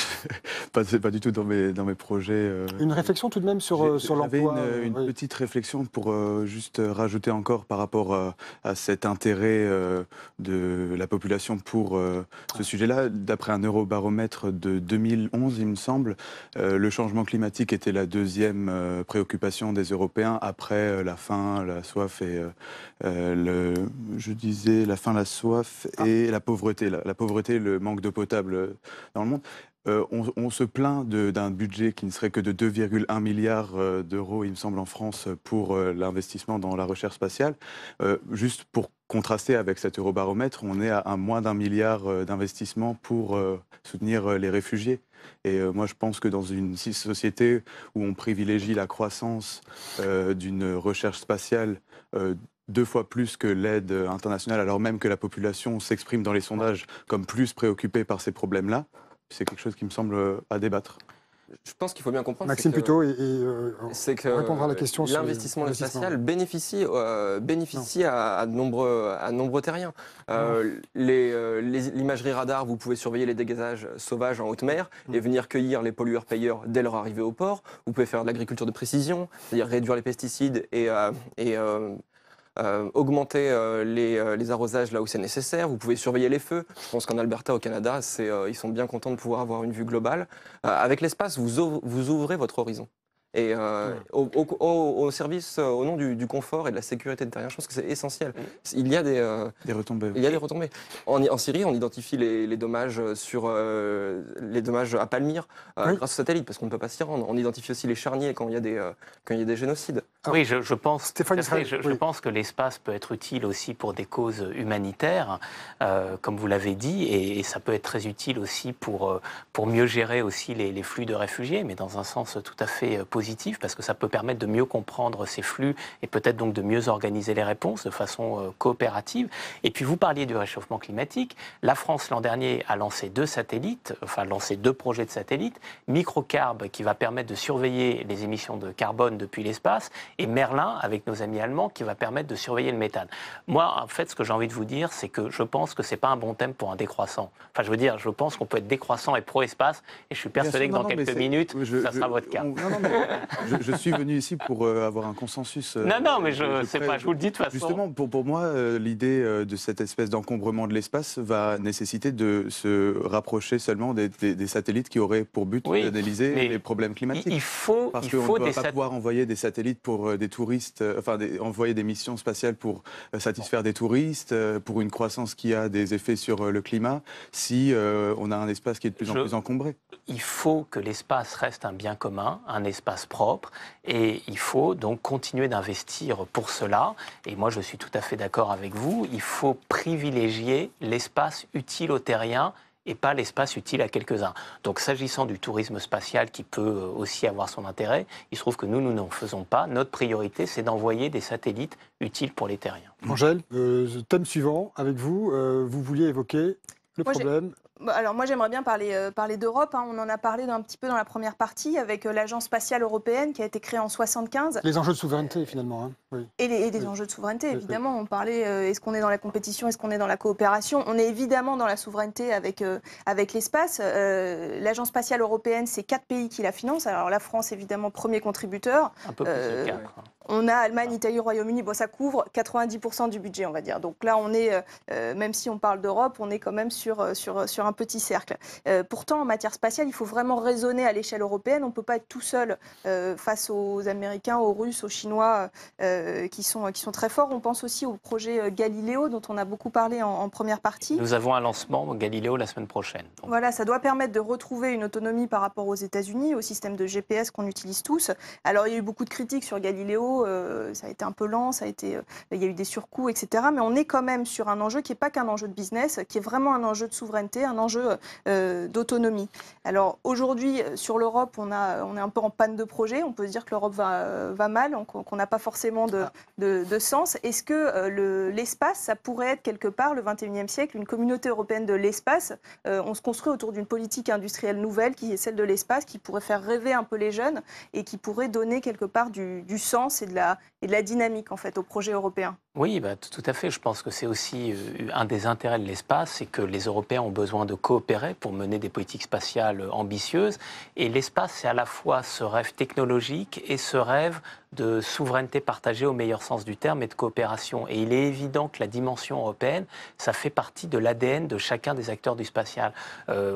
C'est pas du tout dans mes projets. Une réflexion tout de même sur l'emploi? J'avais une petite réflexion pour juste rajouter encore par rapport à cet intérêt de la population pour ce sujet-là. D'après un Eurobaromètre de 2011, il me semble, le changement climatique était la deuxième préoccupation des Européens après la faim, la soif et je disais la faim, la soif et la pauvreté. La pauvreté, le manque d'eau potable dans le monde. On se plaint d'un budget qui ne serait que de 2,1 milliards d'euros, il me semble, en France pour l'investissement dans la recherche spatiale. Juste pour contraster avec cet Eurobaromètre, on est à moins d'1 milliard d'investissement pour soutenir les réfugiés. Et moi, je pense que dans une société où on privilégie la croissance d'une recherche spatiale 2 fois plus que l'aide internationale, alors même que la population s'exprime dans les sondages comme plus préoccupée par ces problèmes-là. C'est quelque chose qui me semble à débattre. Je pense qu'il faut bien comprendre. Maxime Puteaux, c'est que répondra à la question sur l'investissement spatial bénéficie à de nombreux terriens. L'imagerie radar, vous pouvez surveiller les dégazages sauvages en haute mer et venir cueillir les pollueurs-payeurs dès leur arrivée au port. Vous pouvez faire de l'agriculture de précision, c'est-à-dire réduire les pesticides et augmenter les arrosages là où c'est nécessaire. Vous pouvez surveiller les feux. Je pense qu'en Alberta, au Canada, ils sont bien contents de pouvoir avoir une vue globale. Avec l'espace, vous ouvrez votre horizon. Et au service, au nom du confort et de la sécurité de terrien, je pense que c'est essentiel. Il y a des retombées. Il y a des retombées. En Syrie, on identifie les dommages à Palmyre grâce au satellite, parce qu'on ne peut pas s'y rendre. On identifie aussi les charniers quand il y a des génocides. Oui, je pense que l'espace peut être utile aussi pour des causes humanitaires, comme vous l'avez dit, et ça peut être très utile aussi pour mieux gérer aussi les flux de réfugiés, mais dans un sens tout à fait positif, parce que ça peut permettre de mieux comprendre ces flux et peut-être donc de mieux organiser les réponses de façon coopérative. Et puis vous parliez du réchauffement climatique. La France l'an dernier a lancé 2 projets de satellites, Microcarbe qui va permettre de surveiller les émissions de carbone depuis l'espace, et Merlin avec nos amis allemands qui va permettre de surveiller le méthane. Moi, en fait, ce que j'ai envie de vous dire, c'est que je pense que c'est pas un bon thème pour un décroissant. Enfin, je veux dire, je pense qu'on peut être décroissant et pro-espace, et je suis persuadé que dans quelques minutes, ça sera votre cas. Je suis venu ici pour avoir un consensus. Mais je sais pas, je vous le dis de toute façon. Justement, pour moi, l'idée de cette espèce d'encombrement de l'espace va nécessiter de se rapprocher seulement des satellites qui auraient pour but d'analyser les problèmes climatiques. Parce qu'on ne peut pas pouvoir envoyer des satellites pour des touristes, envoyer des missions spatiales pour satisfaire des touristes, pour une croissance qui a des effets sur le climat, si on a un espace qui est de plus en plus encombré. Il faut que l'espace reste un bien commun, un espace propre, et il faut donc continuer d'investir pour cela. Et moi, je suis tout à fait d'accord avec vous. Il faut privilégier l'espace utile aux terriens et pas l'espace utile à quelques-uns. Donc, s'agissant du tourisme spatial qui peut aussi avoir son intérêt, il se trouve que nous n'en faisons pas. Notre priorité, c'est d'envoyer des satellites utiles pour les terriens. Angèle, thème suivant avec vous. Vous vouliez évoquer le problème. Alors moi j'aimerais bien parler d'Europe. On en a parlé un petit peu dans la première partie avec l'Agence spatiale européenne qui a été créée en 1975. Les enjeux de souveraineté finalement. Oui. Et des enjeux de souveraineté évidemment. On parlait est-ce qu'on est dans la compétition, est-ce qu'on est dans la coopération. On est évidemment dans la souveraineté avec l'espace. L'Agence spatiale européenne, c'est 4 pays qui la financent. Alors la France évidemment premier contributeur. Un peu plus de 4. On a Allemagne, Italie, Royaume-Uni. Bon, ça couvre 90% du budget, on va dire. Donc là, on est, même si on parle d'Europe, on est quand même sur un petit cercle. Pourtant, en matière spatiale, il faut vraiment raisonner à l'échelle européenne. On ne peut pas être tout seul face aux Américains, aux Russes, aux Chinois qui sont très forts. On pense aussi au projet Galileo, dont on a beaucoup parlé en première partie. Nous avons un lancement Galileo la semaine prochaine. Donc. Voilà, ça doit permettre de retrouver une autonomie par rapport aux États-Unis, au système de GPS qu'on utilise tous. Alors, il y a eu beaucoup de critiques sur Galileo. Ça a été un peu lent, il y a eu des surcoûts, etc. Mais on est quand même sur un enjeu qui n'est pas qu'un enjeu de business, qui est vraiment un enjeu de souveraineté, un enjeu d'autonomie. Alors aujourd'hui, sur l'Europe, on est un peu en panne de projet. On peut se dire que l'Europe va mal, qu'on n'a pas forcément de sens. Est-ce que l'espace, ça pourrait être quelque part, le 21e siècle, une communauté européenne de l'espace? On se construit autour d'une politique industrielle nouvelle, qui est celle de l'espace, qui pourrait faire rêver un peu les jeunes et qui pourrait donner quelque part du sens et de la dynamique en fait au projet européen. Oui, tout à fait. Je pense que c'est aussi un des intérêts de l'espace, c'est que les Européens ont besoin de coopérer pour mener des politiques spatiales ambitieuses. Et l'espace, c'est à la fois ce rêve technologique et ce rêve de souveraineté partagée au meilleur sens du terme et de coopération. Et il est évident que la dimension européenne, ça fait partie de l'ADN de chacun des acteurs du spatial.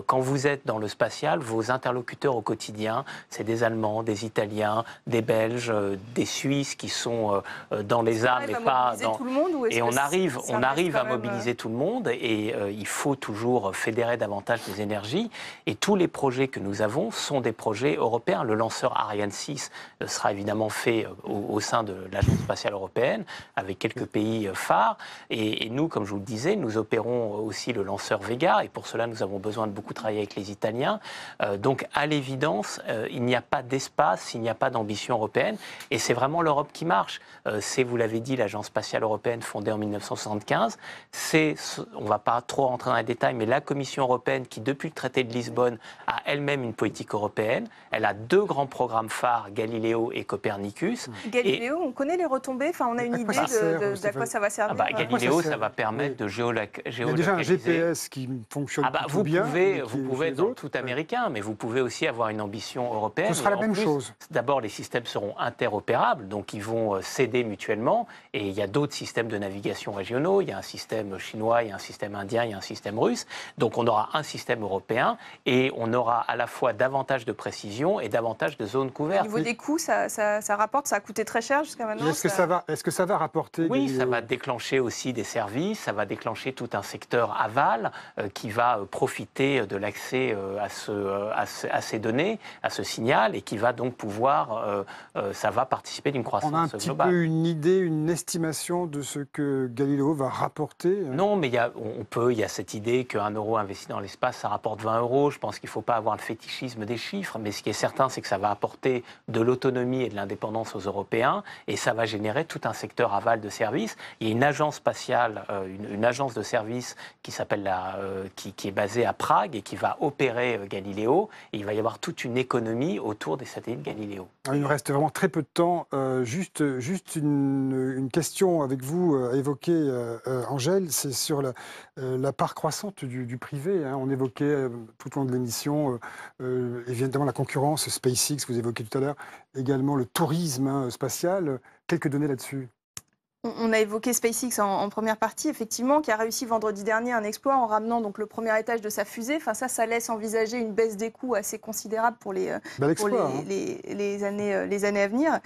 Quand vous êtes dans le spatial, vos interlocuteurs au quotidien, c'est des Allemands, des Italiens, des Belges, des Suisses qui sont dans les armes et pas dans... Tout le monde, et on arrive à mobiliser tout le monde et il faut toujours fédérer davantage les énergies. Et tous les projets que nous avons sont des projets européens. Le lanceur Ariane 6 sera évidemment fait aussi au sein de l'Agence spatiale européenne, avec quelques pays phares. Et nous, comme je vous le disais, nous opérons aussi le lanceur Vega, et pour cela, nous avons besoin de beaucoup travailler avec les Italiens. Donc, à l'évidence, il n'y a pas d'espace, il n'y a pas d'ambition européenne, et c'est vraiment l'Europe qui marche. C'est, vous l'avez dit, l'Agence spatiale européenne fondée en 1975. On ne va pas trop rentrer dans les détails, mais la Commission européenne qui, depuis le traité de Lisbonne, a elle-même une politique européenne. Elle a 2 grands programmes phares, Galileo et Copernicus. Galileo, on connaît les retombées, enfin, on a une idée d'à quoi ça va servir. Galileo, ça va permettre de géolocaliser. Il y a déjà un GPS qui fonctionne vous bien. Vous pouvez être dans le tout américain, mais vous pouvez aussi avoir une ambition européenne. Ce sera la même chose. D'abord, les systèmes seront interopérables, donc ils vont s'aider mutuellement. Et il y a d'autres systèmes de navigation régionaux. Il y a un système chinois, il y a un système indien, il y a un système russe. Donc on aura un système européen et on aura à la fois davantage de précision et davantage de zones couvertes. Au niveau des coûts, ça rapporte, ça a coûté très cher jusqu'à maintenant. Est-ce que ça va rapporter? Oui, ça va déclencher aussi des services, ça va déclencher tout un secteur aval qui va profiter de l'accès à ces données, à ce signal, et qui va donc pouvoir, ça va participer d'une croissance globale. On a un petit peu une idée, une estimation de ce que Galileo va rapporter? Non, mais il y a cette idée qu'un euro investi dans l'espace, ça rapporte 20 euros. Je pense qu'il ne faut pas avoir le fétichisme des chiffres, mais ce qui est certain, c'est que ça va apporter de l'autonomie et de l'indépendance aux Européens, et ça va générer tout un secteur aval de services. Il y a une agence spatiale, une agence de services qui s'appelle qui est basée à Prague et qui va opérer Galileo, et il va y avoir toute une économie autour des satellites Galileo. Il nous reste vraiment très peu de temps. Juste une question avec vous à évoquer, Angèle, c'est sur la part croissante du privé. On évoquait tout au long de l'émission évidemment la concurrence, SpaceX, vous évoquez tout à l'heure, également le tourisme spatial. Quelques données là-dessus. On a évoqué SpaceX en première partie, effectivement, qui a réussi vendredi dernier un exploit en ramenant donc le premier étage de sa fusée. Enfin, ça laisse envisager une baisse des coûts assez considérable pour les années à venir.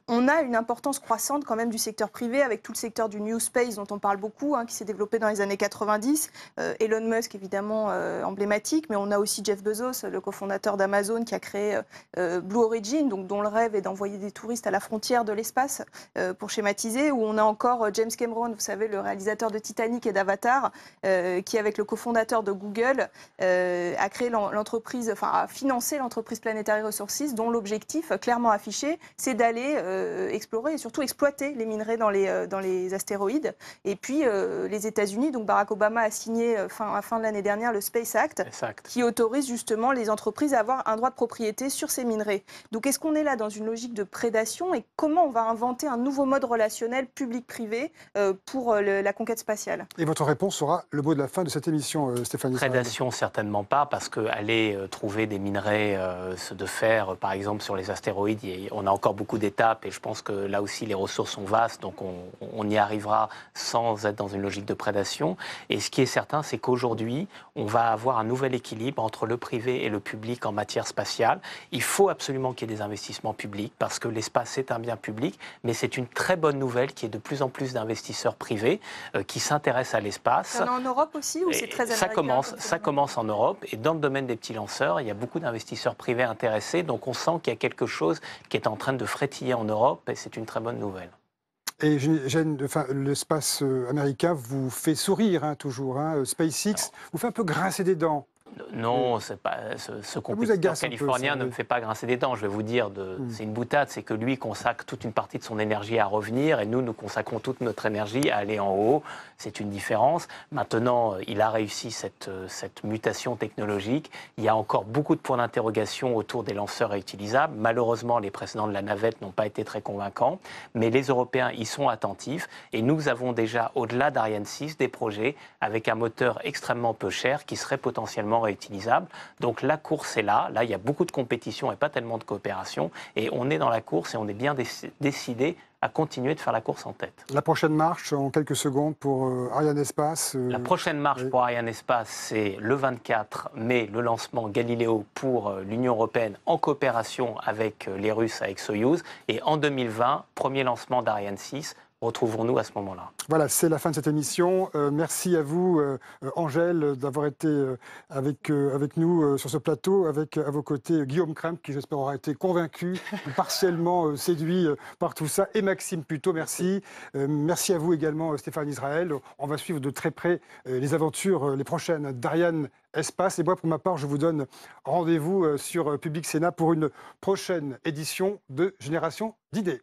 On a une importance croissante quand même du secteur privé, avec tout le secteur du New Space dont on parle beaucoup, qui s'est développé dans les années 90. Elon Musk, évidemment, emblématique, mais on a aussi Jeff Bezos, le cofondateur d'Amazon, qui a créé Blue Origin, donc, dont le rêve est d'envoyer des touristes à la frontière de l'espace, pour schématiser. Où on a encore James Cameron, vous savez, le réalisateur de Titanic et d'Avatar, qui, avec le cofondateur de Google, a créé l'entreprise, enfin, a financé l'entreprise Planetary Resources, dont l'objectif clairement affiché, c'est d'aller explorer et surtout exploiter les minerais dans les astéroïdes. Et puis, les États-Unis, donc Barack Obama a signé à la fin de l'année dernière le Space Act, qui autorise justement les entreprises à avoir un droit de propriété sur ces minerais. Donc, est-ce qu'on est là dans une logique de prédation et comment on va inventer un nouveau mode relationnel public-privé pour la conquête spatiale? Et votre réponse sera le mot de la fin de cette émission, Stéphanie. Prédation, certainement pas, parce qu'aller trouver des minerais de fer, par exemple, sur les astéroïdes, on a encore beaucoup d'étapes, et je pense que là aussi, les ressources sont vastes, donc on y arrivera sans être dans une logique de prédation. Et ce qui est certain, c'est qu'aujourd'hui, on va avoir un nouvel équilibre entre le privé et le public en matière spatiale. Il faut absolument qu'il y ait des investissements publics, parce que l'espace, c'est un bien public, mais c'est une très bonne nouvelle qu'il y ait de plus en plus d'investisseurs privés qui s'intéressent à l'espace. Ça en Europe aussi, ou c'est très américain? Ça commence en Europe, et dans le domaine des petits lanceurs, il y a beaucoup d'investisseurs privés intéressés, donc on sent qu'il y a quelque chose qui est en train de frétiller en Europe, et c'est une très bonne nouvelle. Et l'espace américain vous fait sourire, toujours. SpaceX vous fait un peu grincer des dents. Non, c'est pas, ce compétiteur californien ne me fait pas grincer des dents. Je vais vous dire, c'est une boutade, c'est que lui consacre toute une partie de son énergie à revenir, et nous consacrons toute notre énergie à aller en haut. C'est une différence. Maintenant, il a réussi cette mutation technologique. Il y a encore beaucoup de points d'interrogation autour des lanceurs réutilisables. Malheureusement, les précédents de la navette n'ont pas été très convaincants, mais les Européens y sont attentifs, et nous avons déjà, au-delà d'Ariane 6, des projets avec un moteur extrêmement peu cher qui serait potentiellement réutilisable. Donc la course est là. Là, il y a beaucoup de compétition et pas tellement de coopération. Et on est dans la course, et on est bien décidé à continuer de faire la course en tête. La prochaine marche, en quelques secondes, pour Arianespace La prochaine marche pour Arianespace, c'est le 24 mai, le lancement Galileo pour l'Union européenne en coopération avec les Russes, avec Soyouz. Et en 2020, premier lancement d'Ariane 6 retrouvons-nous à ce moment-là. Voilà, c'est la fin de cette émission. Merci à vous, Angèle, d'avoir été avec nous sur ce plateau, avec à vos côtés Guillaume Kremp, qui j'espère aura été convaincu, partiellement séduit par tout ça, et Maxime Puteaux, merci. Merci à vous également, Stéphane Israël. On va suivre de très près les aventures, les prochaines d'Ariane Espace. Et moi, pour ma part, je vous donne rendez-vous sur Public Sénat pour une prochaine édition de Génération d'idées.